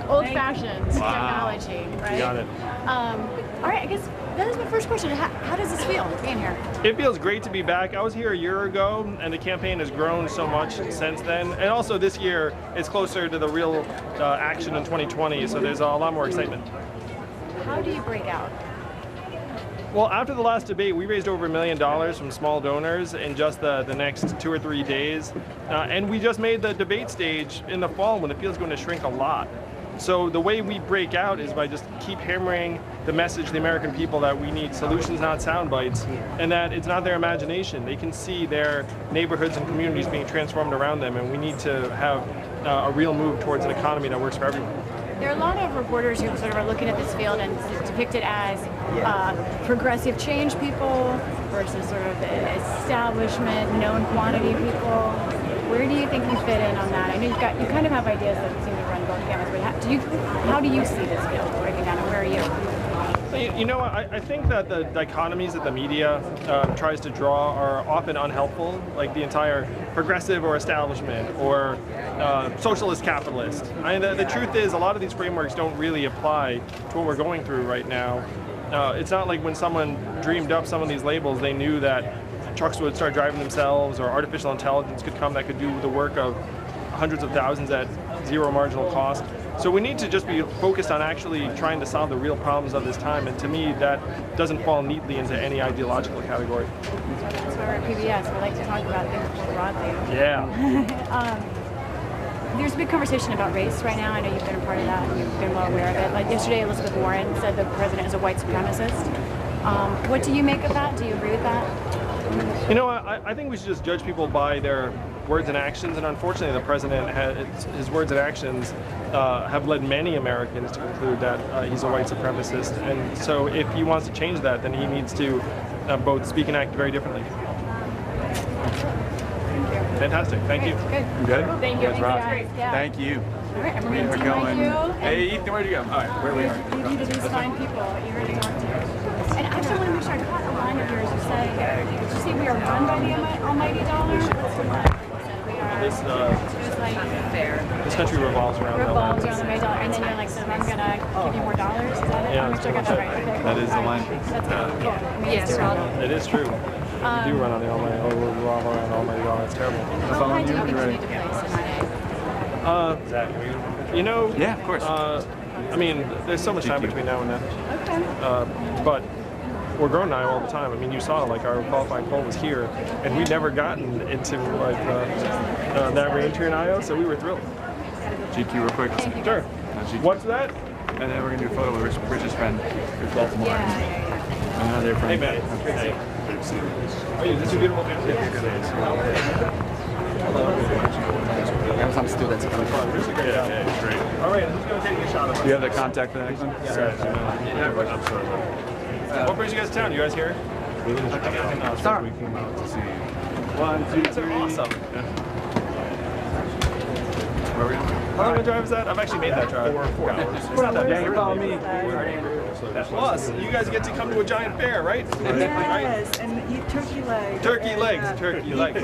old-fashioned technology, right? You got it. All right, I guess that is my first question. How does this feel being here? It feels great to be back. I was here a year ago, and the campaign has grown so much since then. And also this year, it's closer to the real action in 2020, so there's a lot more excitement. How do you break out? Well, after the last debate, we raised over $1 million from small donors in just the next 2 or 3 days. And we just made the debate stage in the fall when the field's going to shrink a lot. So the way we break out is by just keep hammering the message to the American people that we need solutions, not sound bites, and that it's not their imagination. They can see their neighborhoods and communities being transformed around them, and we need to have a real move towards an economy that works for everyone. There are a lot of reporters who sort of are looking at this field and depict it as progressive change people versus sort of establishment, known quantity people. Where do you think you fit in on that? I know you kind of have ideas that seem to run both gamuts, but how do you see this field breaking down, and where are you? You know, I think that the dichotomies that the media tries to draw are often unhelpful, like the entire progressive or establishment or socialist capitalist. I mean, the truth is a lot of these frameworks don't really apply to what we're going through right now. It's not like when someone dreamed up some of these labels, they knew that trucks would start driving themselves or artificial intelligence could come that could do the work of hundreds of thousands at zero marginal cost. So we need to just be focused on actually trying to solve the real problems of this time, and to me that doesn't fall neatly into any ideological category. That's why we're at PBS. We like to talk about things more broadly. Yeah. There's a big conversation about race right now. I know you've been a part of that and you've been well aware of it. Like yesterday, Elizabeth Warren said the president is a white supremacist. What do you make of that? Do you agree with that? You know, I think we should just judge people by their words and actions, and unfortunately the president, his words and actions have led many Americans to conclude that he's a white supremacist, and so if he wants to change that, then he needs to both speak and act very differently. Fantastic, thank you. Good. You good? Thank you. Yeah. Thank you. All right, I'm We're going to going. you. Hey, Ethan, where'd you go? All right, where we are. You need to these fine people that you already talked to. And actually, I want to make sure I caught a line of yours. You say, did you say we are run by the almighty dollar? This country revolves around the almighty dollar. And then you're like, so I'm going to give you more dollars? Is that it? Yeah. I'm sure I got that right. Okay, cool. That is the line. That's good. Cool. I mean, Yes, It is true. We do run on the almighty dollar. It's terrible. How high do you think you need to place in IA? You know. Yeah, of course. I mean, there's so much time between now and then. Okay. But we're growing now all the time. I mean, you saw like our qualifying poll was here, and we'd never gotten into like that range here in IO, so we were thrilled. GQ real quick. Sure. What's that? And then we're gonna do a photo with Rich's friend, Rich Baltimore. They're from. Hey, man. Hey. Oh, yeah, this is beautiful. Some students. Yeah, it's great. All right, who's going to take a shot of us? Do you have the contact for the next one? Yeah, what brings you guys to town? You guys here? Start. We came out to see. 1, 2, 3. Awesome. Yeah. Where are we? How long of a drive is that? I've actually made that drive. 4 hours. It's not that bad. You follow me. Plus, you guys get to come to a giant fair, right? Yes, and eat turkey legs. Turkey legs. Turkey legs.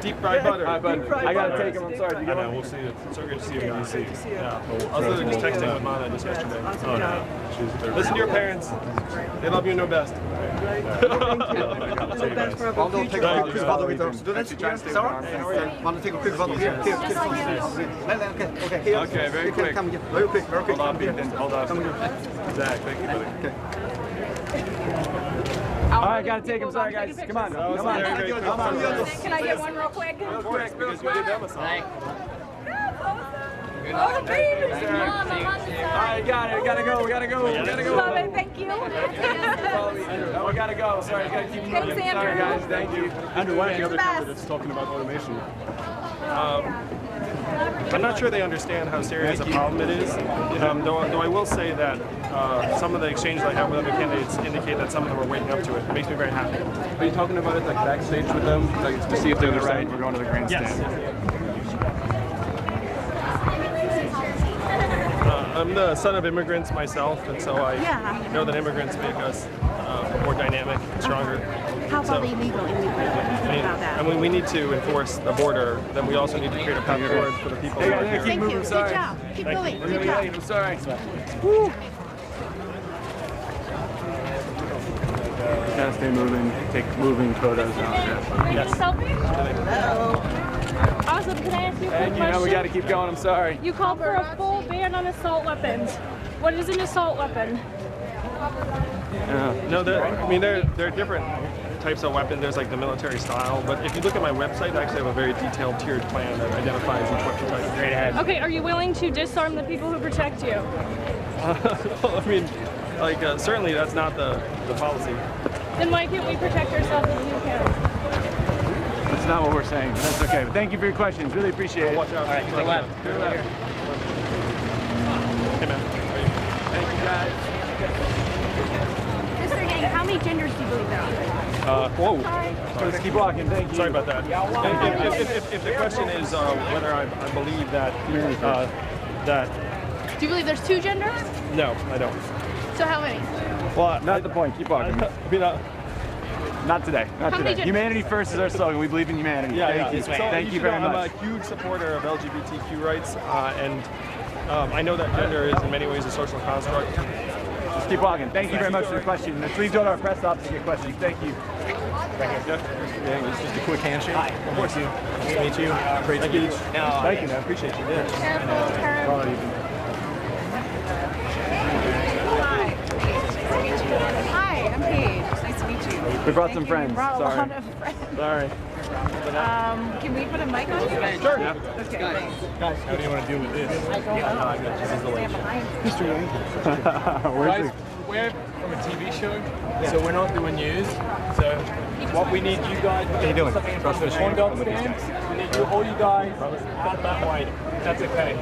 Deep fried butter. Deep fried butter. I gotta take him. I'm sorry. I know. We'll see you. It's so good to see you in DC. Yeah. I was literally just texting with Mana just yesterday. Oh no. Listen to your parents. They love you and know best. No best for our future. Take a quick photo with our students. Sarah, want to take a quick photo here? Okay, very quick. Come here. Very quick. Very quick. Hold on, Pete. Hold on. Come here. Zach, thank you, buddy. Okay. All right, gotta take him. Sorry, guys. Come on. Come on. Come on. Can I get one real quick? Real quick, because you did them a song. Oh, the babies! Mom, I'm on the All side. right, got it. We gotta go. We gotta go. We gotta go. Love it, thank you. Oh, we gotta go. Sorry, gotta keep moving. Thanks, Andrew. Sorry, guys. Thank you. Andrew, one of the other candidates talking about automation. I'm not sure they understand how serious a problem it is, though I will say that some of the exchanges I have with other candidates indicate that some of them are waking up to it. It makes me very happy. Are you talking about it like backstage with them, like to see if they're right? We're going to the grandstand. Yes. I'm the son of immigrants myself, and so I know that immigrants make us more dynamic and stronger. How about illegal immigrants? What do you think about that? And when we need to enforce the border, then we also need to create a path forward for the people who are here. Thank you. Good job. Keep moving. Good job. I'm sorry. Woo. Gotta stay moving. Take moving photos out. Yes. Selfie? Hello. Awesome. Can I ask you a quick And you know we question? gotta keep going. I'm sorry. You called for a full ban on assault weapons. What is an assault weapon? No, there are different types of weapons. There's like the military style, but if you look at my website, I actually have a very detailed tiered plan that identifies each weapon type. Straight ahead. Okay, are you willing to disarm the people who protect you? Well, I mean, like certainly that's not the policy. Then why can't we protect ourselves as you can? That's not what we're saying. That's okay. But thank you for your questions. Really appreciate it. Watch out. All right, take left. Hey man. Thank you guys. Mr. Yang, how many genders do you believe there are? Whoa. Let's keep walking. Thank you. Sorry about that. If the question is whether I believe that that Do you believe there's two genders? no, I don't. So how many? Well, Not the point. Keep walking. I mean, Not today. Not How many today. genders? Humanity first is our slogan. We believe in humanity. Thank you. So Thank you should very know much. I'm a huge supporter of LGBTQ rights, and I know that gender is in many ways a social construct. Just keep walking. Thank you very much for the question. Let's leave to our press office to get questions. Thank you. Yeah, it's just a quick handshake. Of course, you. Nice to meet you. Great to meet you. Thank you, man. Appreciate you. Hi, I'm Paige. Nice to meet you. We brought some friends. Brought a Sorry. lot of friends. Sorry. Can we put a mic on? Sure. Yeah. Okay, thanks. Guys, how do you want to do with this? I don't know. This is the late. History. Where's Guys, we're from a TV show, so we're not doing news. So what we need you guys, How you doing? one dog stand. We need you, all you guys out that way. That's okay.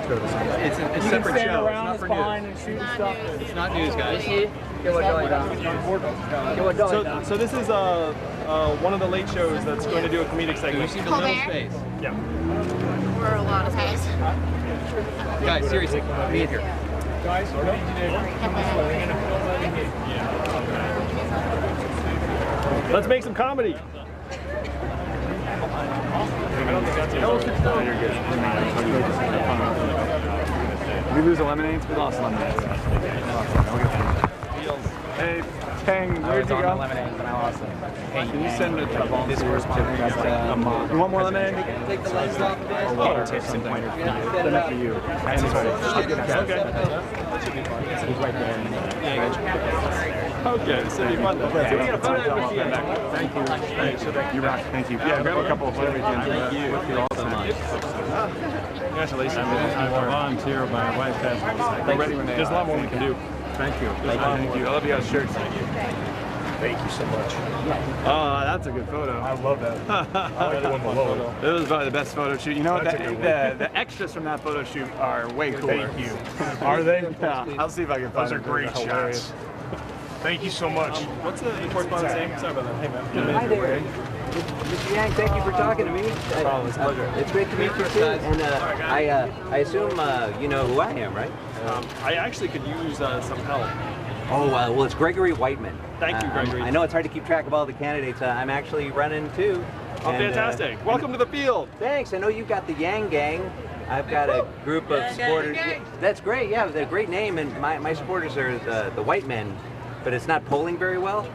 It's a You separate can stand show. around, It's it's not for fine, news. and shoot and stuff. It's not news, guys. So this is one of the late shows that's going to do a comedic segment. You see the little space. Yeah. We're a lot of space. Guys, seriously, be in here. Guys, what did you do? We're gonna film over here. Let's make some comedy. I don't think that's You're good. We lose the lemonades. We lost lemonades. Hey, Tang, where'd you go? Lemonade, and I lost it. Hey, can you send it to volunteers to you want more lemonade? Take the legs off of it. Or tips and pointers for you. Send it for you. That's his way. Okay. He's right there. Okay, so you fun. Thank you. You rock. Thank you. Yeah, grab a couple of photos. Thank you. Congratulations. I'm a volunteer. My wife has. There's a lot more we can do. Thank you. Thank you. I love you guys' shirts. Thank you. Thank you so much. Oh, that's a good photo. I love that. I like the one below. It was probably the best photo shoot. You know what? The extras from that photo shoot are way cooler. Thank you. Are they? Yeah. I'll see if I can find them. Those are great shots. Thank you so much. What's the correspondence name? Sorry about that. Hey, man. Hi there. Mr. Yang, thank you for talking to me. Oh, it's a pleasure. It's great to meet you too. And I assume you know who I am, right? I actually could use some help. Oh, well, it's Gregory Whiteman. Thank you, Gregory. I know it's hard to keep track of all the candidates. I'm actually running too. Oh, fantastic. Welcome to the field. Thanks. I know you've got the Yang Gang. I've got a group of supporters. That's great. Yeah, it's a great name. And my supporters are the White Men, but it's not polling very well.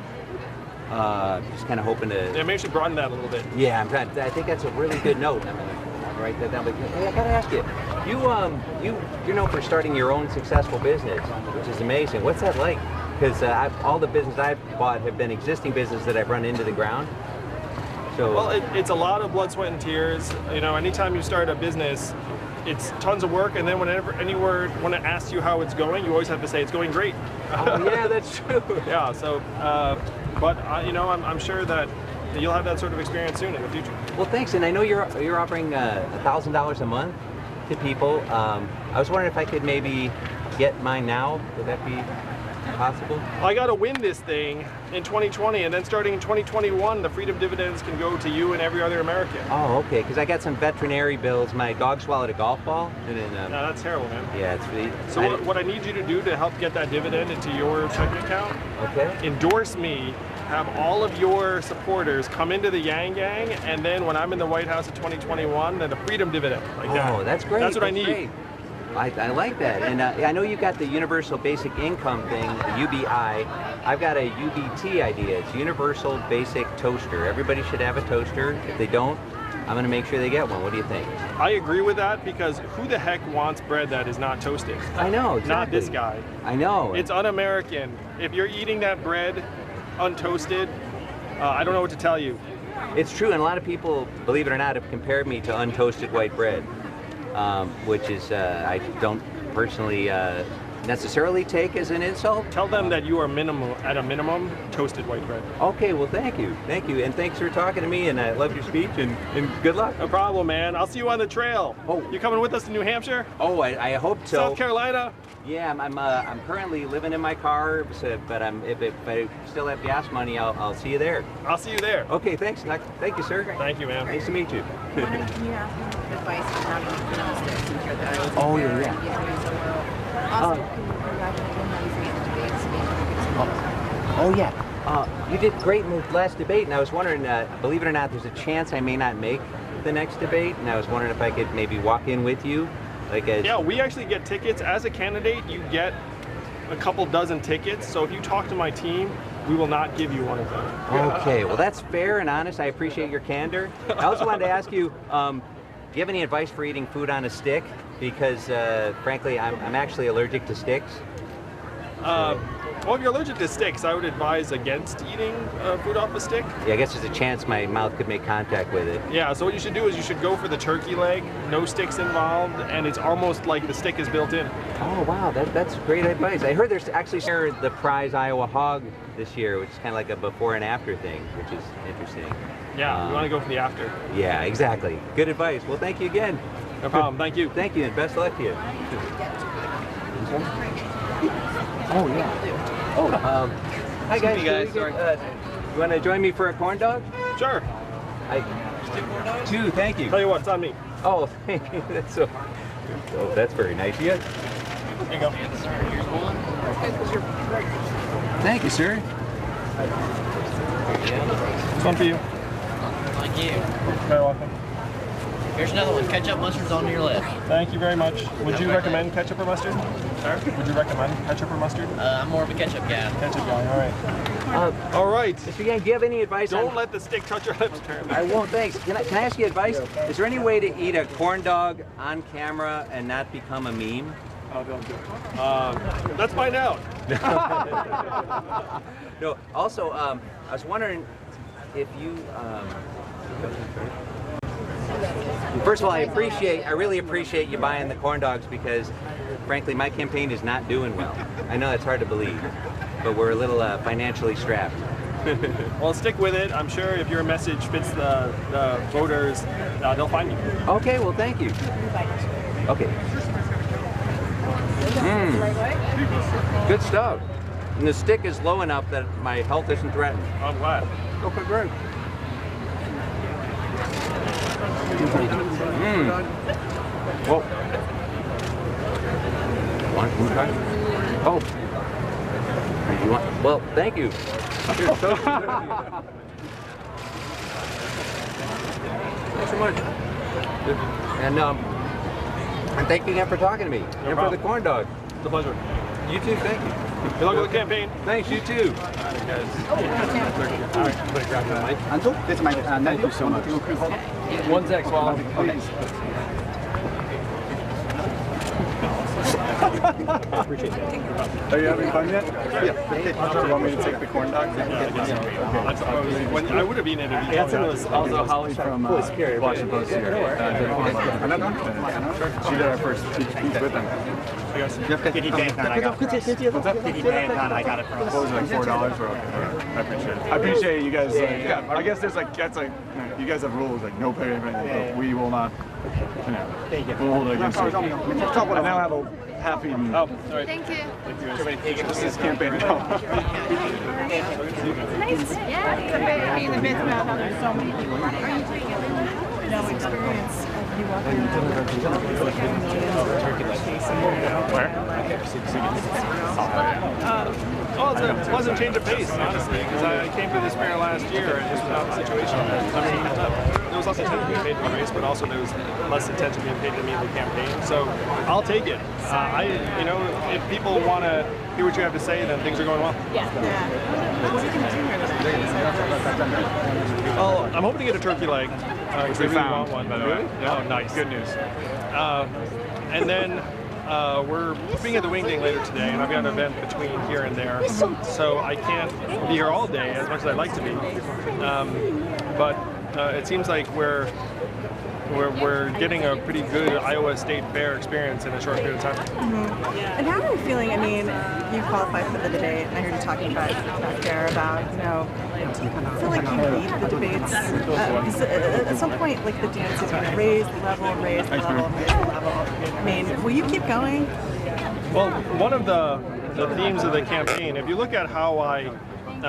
Just kind of hoping to... Yeah, maybe you should broaden that a little bit. Yeah, I'm trying. I think that's a really good note. I'm gonna write that down. But hey, I gotta ask you, you're known for starting your own successful business, which is amazing. What's that like? Because all the business I've bought have been existing businesses that I've run into the ground. So well, it's a lot of blood, sweat, and tears. You know, anytime you start a business, it's tons of work, and then whenever anyone asks you how it's going, you always have to say it's going great. Oh, yeah, that's true. Yeah. So, but you know, I'm sure that you'll have that sort of experience soon in the future. Well, thanks. And I know you're offering $1,000 a month to people. I was wondering if I could maybe get mine now. Would that be possible? I got to win this thing in 2020, and then starting in 2021, the freedom dividends can go to you and every other American. Oh, okay. Because I got some veterinary bills. My dog swallowed a golf ball, and then. No, that's terrible, man. Yeah, it's really. So what I need you to do to help get that dividend into your checking account? Okay. Endorse me. Have all of your supporters come into the Yang Gang, and then when I'm in the White House in 2021, then the freedom dividend, like that. Oh, that's great. That's what I need. Great. I like that. And I know you've got the Universal Basic Income thing, the UBI. I've got a UBT idea. It's Universal Basic Toaster. Everybody should have a toaster. If they don't, I'm going to make sure they get one. What do you think? I agree with that, because who the heck wants bread that is not toasted? I know, exactly. Not this guy. I know. It's un-American. If you're eating that bread untoasted, I don't know what to tell you. It's true, and a lot of people, believe it or not, have compared me to untoasted white bread. Which is, I don't personally necessarily take as an insult. Tell them that you are at a minimum, toasted white bread. Okay, well, thank you, and thanks for talking to me, and I love your speech, and good luck. No problem, man. I'll see you on the trail. Oh, you coming with us to New Hampshire? Oh, I hope so. South Carolina? Yeah, I'm currently living in my car, but if I still have gas money, I'll see you there. I'll see you there. Okay, thanks. Thank you, sir. Thank you, man. Nice to meet you. Can you ask me advice on how to use fiddlesticks and hear that I was Oh, there yeah. and get through so well? Also, can you congratulate him on his debates? Oh yeah. You did great in the last debate, and I was wondering, believe it or not, there's a chance I may not make the next debate, and I was wondering if I could maybe walk in with you. Yeah, we actually get tickets. As a candidate, you get a couple dozen tickets, so if you talk to my team, we will not give you one of them. Okay, well that's fair and honest. I appreciate your candor. I also wanted to ask you, do you have any advice for eating food on a stick? Because frankly, I'm actually allergic to sticks. Well, if you're allergic to sticks, I would advise against eating food off a stick. Yeah, I guess there's a chance my mouth could make contact with it. Yeah, so what you should do is you should go for the turkey leg, no sticks involved, and it's almost like the stick is built in. Oh, wow, that's great advice. I heard there's actually the prize Iowa hog this year, which is kind of like a before and after thing, which is interesting. Yeah, you want to go for the after. Yeah, exactly. Good advice. Well, thank you again. No problem. Thank you. Thank you, and best of luck to you. Oh, yeah. Oh, hi guys. You want to join me for a corn dog? Sure. Two, thank you. Tell you what, it's on me. Oh, thank you. That's so. Oh, that's very nice. You guys. There you go. Here's one. Thank you, sir. It's one for you. Thank you. Very welcome. Here's another one. Ketchup, mustard's on your left. Thank you very much. Would you recommend ketchup or mustard? Sir? Would you recommend ketchup or mustard? I'm more of a ketchup guy. Ketchup guy, all right. All right. Mr. Yang, do you have any advice? Don't let the stick touch your lips, apparently. I won't, thanks. Can I ask you advice? Is there any way to eat a corn dog on camera and not become a meme? Oh, don't do it. Let's find out. No, also, I was wondering if you, first of all, I really appreciate you buying the corn dogs because, frankly, my campaign is not doing well. I know that's hard to believe, but we're a little financially strapped. Well, stick with it. I'm sure if your message fits the voters, they'll find you. Okay, well, thank you. Okay. Good stuff. And the stick is low enough that my health isn't threatened. I'm glad. Okay, great. Well, want to try? Oh. You want? Well, thank you. Thanks so much. And thank you again for talking to me. And for the corn dog. It's a pleasure. You too, thank you. Good luck with the campaign. Thanks, you too. Anto, dit is mijn nephew, so much. One sec, swallow. Okay. Are you having fun yet? Yeah. Do you want me to take the corn dog? I would have eaten it if you That's also Holly from Washington Post here. She did our first piece with them. Kitty Bank I got it from. What's up? Kitty Bank I got it from. What was it, like $4? I appreciate it. I appreciate you guys. Yeah, I guess there's like, that's like, you guys have rules like no pay, but we will not. We'll hold it against you. I now have a half-eaten. Oh, sorry. Thank you. This is campaign. Nice. Yeah. Being the myth about how there's so many people running. No experience. You walk Where? Oh, it's a pleasant change of pace, honestly, because I came to this fair last year and just without the situation. There was lots of attention being paid to the race, but also there was less attention being paid to me in the campaign. So I'll take it. If people want to hear what you have to say, then things are going well. Yeah. Well, I'm hoping to get a turkey leg. Which we found one, by the way. Oh, nice. Good news. And then we're being at the Wing Ding later today, and I've got an event between here and there, so I can't be here all day as much as I'd like to be. But it seems like we're getting a pretty good Iowa State Fair experience in a short period of time. And how are you feeling? I mean, you qualified for the debate, and I heard you talking back there about, do you feel like you need the debates? At some point, like, the DNC is going to raise the level. I mean, will you keep going? Well, one of the themes of the campaign, if you look at how I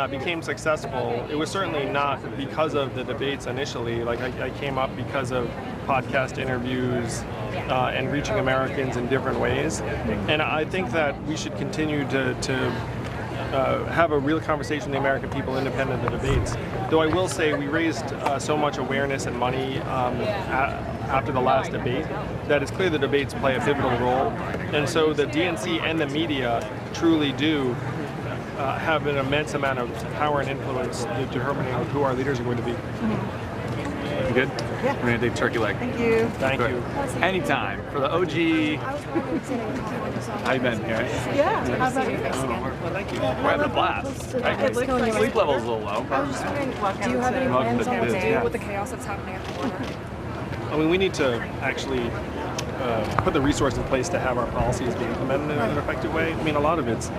became successful, it was certainly not because of the debates initially. Like I came up because of podcast interviews and reaching Americans in different ways. And I think that we should continue to have a real conversation with the American people independent of the debates. Though I will say we raised so much awareness and money after the last debate that it's clear the debates play a pivotal role. And so the DNC and the media truly do have an immense amount of power and influence determining who our leaders are going to be. You good? Yeah. We're gonna take turkey leg. Thank you. Thank you. Anytime for the OG. How you been? Here? Yeah. How about you? Well, thank you. We're having a blast. Sleep level's a little low. I was just wondering, do you have any plans on what to do with the chaos that's happening at the border? I mean, we need to actually put the resource in place to have our policies be implemented in an effective way. I mean, a lot of it's,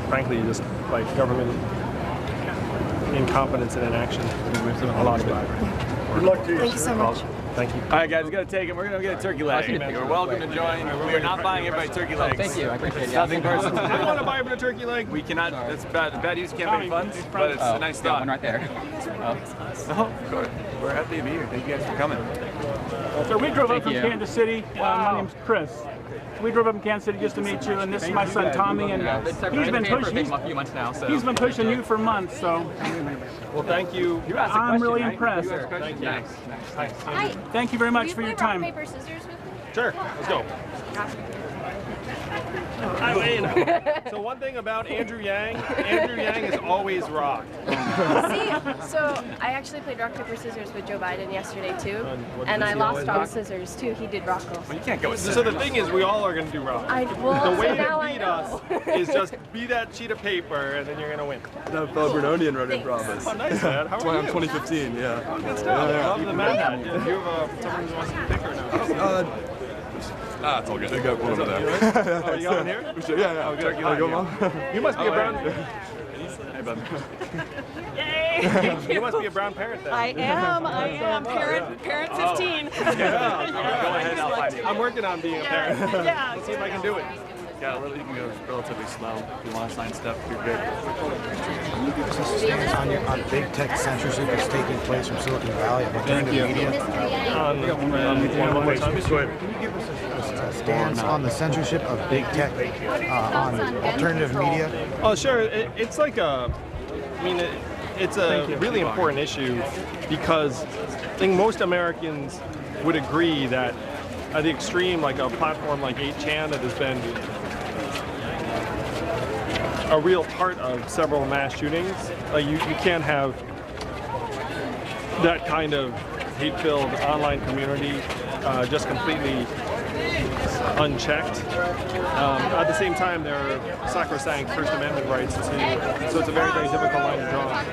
frankly, just like government incompetence and inaction. A lot of it. Good luck to you. Thank you so much. Thank you. All right, guys, we gotta take it. We're gonna get a turkey leg. You're welcome to join. We are not buying everybody turkey legs. Thank you. I appreciate it. Nothing personal. I want to buy a turkey leg. We cannot. That's bad use of campaign funds, but it's a nice thought. One right there. Oh, of course. We're happy to be here. Thank you guys for coming. So we drove up from Kansas City. My name's Chris. We drove up from Kansas City just to meet you, and this is my son Tommy, and he's been pushing you for months. So well, thank you. I'm really impressed. Thank you. Hi. Thank you very much Will for you your play rock, time. paper, scissors with me? Sure, let's go. I mean, so one thing about Andrew Yang is always rock. See, so I actually played rock, paper, scissors with Joe Biden yesterday too, and I lost on scissors too. He did rock also. Well, you can't go with So the thing is, we all are going to do rock. Well, the way so now to I beat know. us is just be that sheet of paper, and then you're going to win. That fellow Bernonian running promise. Oh, nice, man. How are you? 2015, yeah. Oh, good stuff. Yeah. Love the man hat. Do you have someone who wants to pick or no? It's all good. I got one over there. Oh, you got one here? Sure, yeah. Oh, good. I'll go, Mom. You must be a brown. Hey, bud. You must be a brown parent then. I am. Parent 15. Yeah. Go ahead, I'll find you. I'm working on being a parent. Yeah. Let's see if I can do it. Yeah, you can go relatively slow. If you want to sign stuff, you're good. Can you give us a stance on big tech censorship that's taking place from Silicon Valley of alternative media? One more time. Can you give us a stance on the censorship of big tech on alternative media? Oh, sure. It's like a, I mean, it's a really important issue because I think most Americans would agree that at the extreme, like a platform like 8chan that has been a real part of several mass shootings. You can't have that kind of hate-filled online community just completely unchecked. At the same time, there are sacrosanct First Amendment rights too, so it's a very, very difficult line to draw.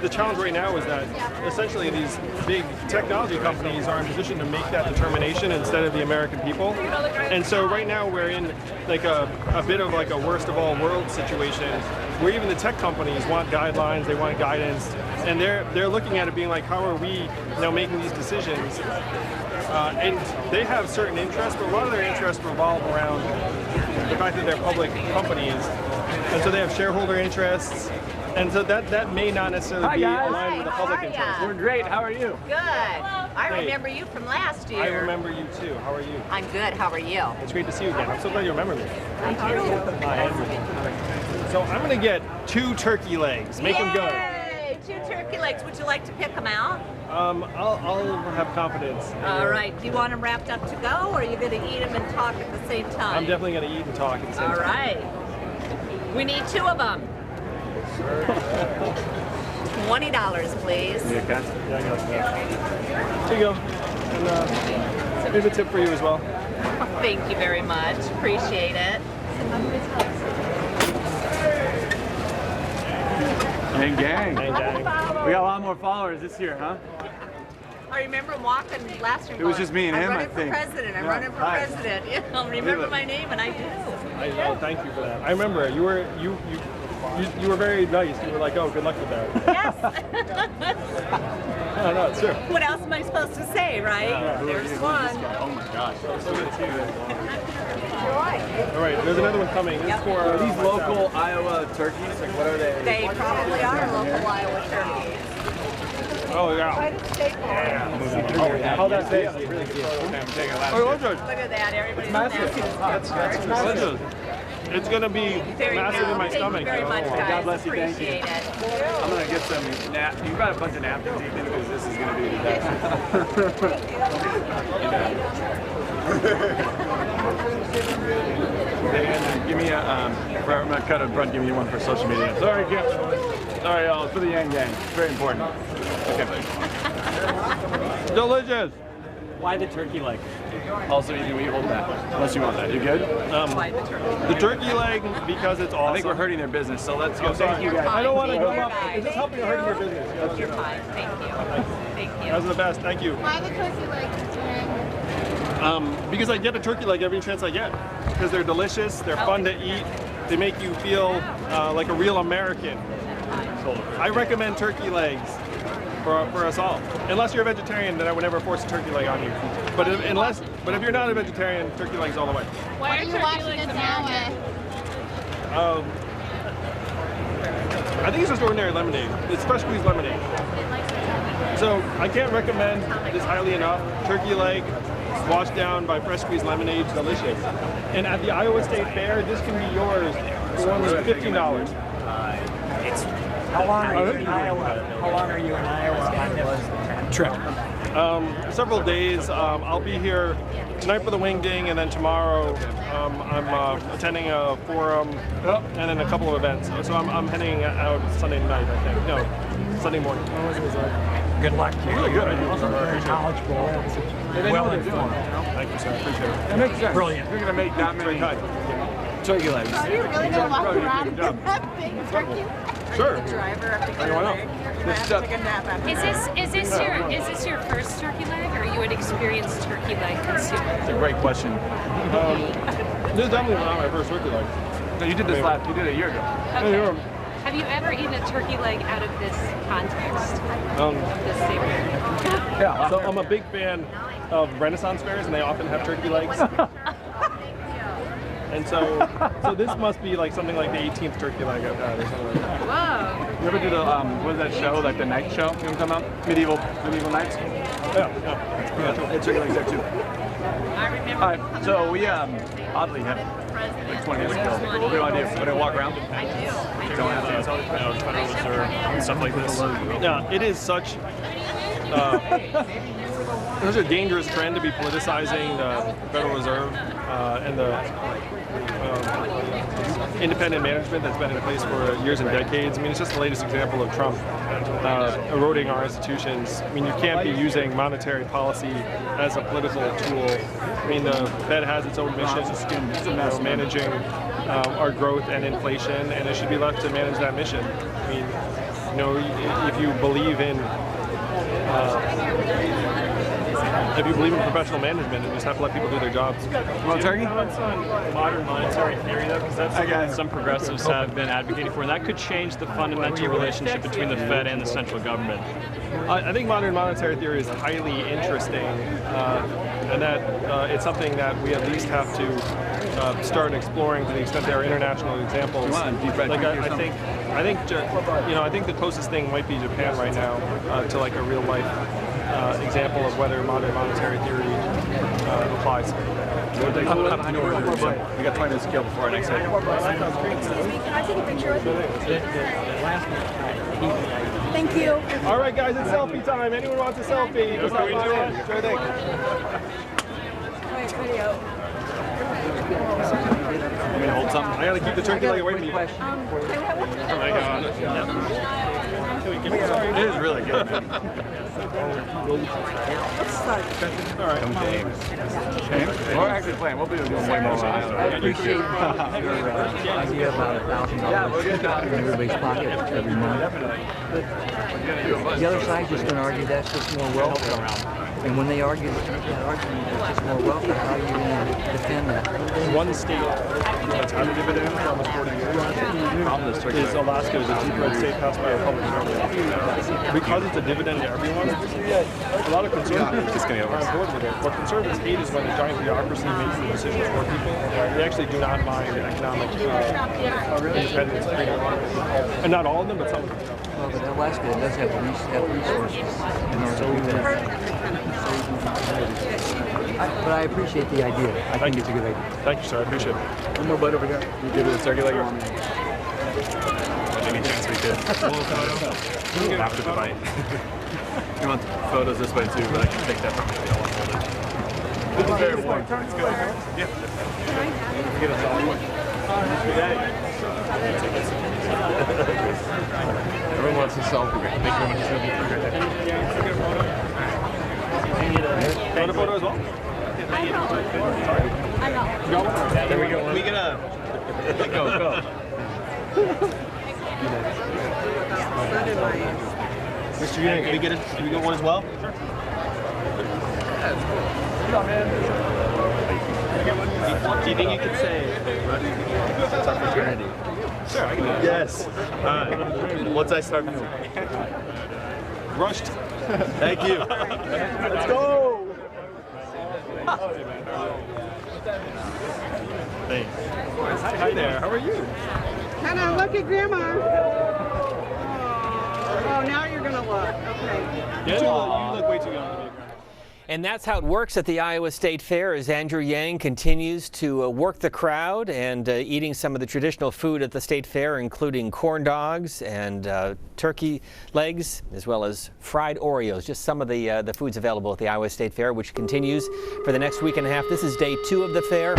The challenge right now is that essentially these big technology companies are in position to make that determination instead of the American people. And so right now we're in like a bit of like a worst of all worlds situation where even the tech companies want guidelines, they want guidance, and they're looking at it being like, how are we making these decisions? And they have certain interests, but a lot of their interests revolve around the fact that they're public companies, and so they have shareholder interests. And so that may not necessarily be aligned with the public interest. We're great. How are you? Good. I Great. remember you from last year. I remember you too. How are you? I'm good. How are you? It's great to see you again. I'm so glad you remember me. Thank you. Hi, Andrew. So I'm going to get 2 turkey legs. Make them good. Yay! 2 turkey legs. Would you like to pick them out? I'll have confidence. All right. Do you want them wrapped up to go, or are you going to eat them and talk at the same time? I'm definitely going to eat and talk at the same time. All right. We need 2 of them. $20, please. Yeah, I got that. Here you go. And here's a tip for you as well. Thank you very much. Appreciate it. Gang, gang. Gang, gang. We got a lot more followers this year, huh? I remember walking last year. It was just me and him, I I'm running think. for president. I'm Yeah. running for Hi. president. Yeah, I'll remember my name, and I do. Thank you for that. I remember you were very nice. You were like, oh, good luck with that. Yes. No, it's true. What else am I supposed to say, right? There's one. Oh my gosh. All right, there's another one coming. This is for Are these local Iowa turkeys? Like, what are they? They probably are local Iowa turkeys. Oh, yeah. Oh, that's it. Really good. Okay, I'm taking a last. Oh, okay. Look at that. Everybody's Massive. That's massive. It's going to be massive in my stomach. Thank you very much, guys. God bless you. Thank you. Appreciate it. I'm going to get some You got a bunch of napkins, Ethan, because this is going to be a disaster. Give me a, I'm going to cut a front, give me one for social media. Sorry, Kip. Sorry, y'all. It's for the Yang Gang. It's very important. Okay. Delicious. Why the turkey leg? Also, you can hold that, unless you want that. You good? The turkey leg, because it's awesome. I think we're hurting their business, so let's go. Thank you, guys. I don't want to go up. Fine. Is this helping or hurting your business? You're fine. Thank you. Thank you. Those are the best. Thank you. Why the turkey legs? Because I get a turkey leg every chance I get. Because they're delicious, they're fun to eat, they make you feel like a real American. I recommend turkey legs for us all. Unless you're a vegetarian, then I would never force a turkey leg on you. But if you're not a vegetarian, turkey legs all the way. Why are you watching it now? I think it's just ordinary lemonade. It's fresh squeezed lemonade. So I can't recommend this highly enough. Turkey leg, washed down by fresh squeezed lemonade, delicious. And at the Iowa State Fair, this can be yours for only $15. How long are you in Iowa? How long are you in Iowa on this trip? Several days. I'll be here tonight for the wing ding, and then tomorrow I'm attending a forum and then a couple of events. So I'm heading out Sunday night, I think. No, Sunday morning. Good luck to you. Really good. Also very knowledgeable. Well informed. Thank you, sir. I appreciate it. It makes sense. Brilliant. You're going to make that many turkey legs. Are you really going to walk around and get that big turkey? Sure. Driver after Why not? take a nap after Is this your first turkey leg, or are you an experienced turkey leg consumer? It's a great question. This is definitely not my first turkey leg. No, you did this last. You did it a year ago. Okay. Have you ever eaten a turkey leg out of this context? This same Yeah. So I'm a big fan of Renaissance fairs, and they often have turkey legs. And so this must be like something like the 18th turkey leg I've had or something like that. Whoa. You ever do the what is that show, like the night show? You know come out? Medieval nights. Yeah. It's turkey legs there too. I remember. All right, so we oddly have like 20 minutes ago. What do you want to do? Want to walk around? I do. Don't have to. Federal Reserve and stuff like this. Yeah, it is such. There's a dangerous trend to be politicizing the Federal Reserve and the independent management that's been in place for years and decades. I mean, it's just the latest example of Trump eroding our institutions. I mean, you can't be using monetary policy as a political tool. I mean, the Fed has its own mission, managing our growth and inflation, and it should be left to manage that mission. I mean, if you believe in professional management, you just have to let people do their jobs. Well, Turkey? Comments on modern monetary theory, though, because that's something that some progressives have been advocating for, and that could change the fundamental relationship between the Fed and the central government. I think modern monetary theory is highly interesting, and that it's something that we at least have to start exploring to the extent there are international examples. Like I think the closest thing might be Japan right now to like a real life example of whether modern monetary theory applies. We got 20 minutes to kill before our next hit. Can I take a picture with you? Thank you. All right, guys, it's selfie time. Anyone wants a selfie? Just hop on in. Sure thing. Wait, video. You mean hold something? I gotta keep the turkey leg away from you. It is really good. All right. James. We're actually playing. We'll be doing way more. I appreciate your idea about $1,000 in everybody's pocket every month. But the other side's just going to argue that's just more wealth around. And when they argue that argument, it's just more wealth, how are you going to defend that? One state that's had a dividend for almost 40 years is Alaska. Is a two-third state passed by a Republican government. Because it's a dividend to everyone, a lot of conservatives are on board with it. What conservatives hate is when the giant bureaucracy makes the decisions for people. They actually do not mind economic independence, freedom, and not all of them, but some of them. Well, but Alaska does have resources in order to do that. But I appreciate the idea. I think it's a good idea. Thank you, sir. I appreciate it. One more bite over here. You give it a turkey leg. Any chance we could? After the bite. You want photos this way too, but I can take that from you. I want to hold it. This is very warm. It's good. Yeah. Get us all one. Everyone wants a selfie. Thank you very much. Want a photo as well? There we go. We get a Go. Mr. Unit, can we get one as well? Sure. Do you think you could say fraternity? Sure, I can do it. Yes. Once I start Rushed. Thank you. Let's go. Thanks. Hi there. How are you? Kind of look at Grandma. Oh, now you're gonna look. Okay. You look way too young to be a grandma. And that's how it works at the Iowa State Fair as Andrew Yang continues to work the crowd and eating some of the traditional food at the State Fair, including corn dogs and turkey legs, as well as fried Oreos. Just some of the foods available at the Iowa State Fair, which continues for the next week and a half. This is day 2 of the fair.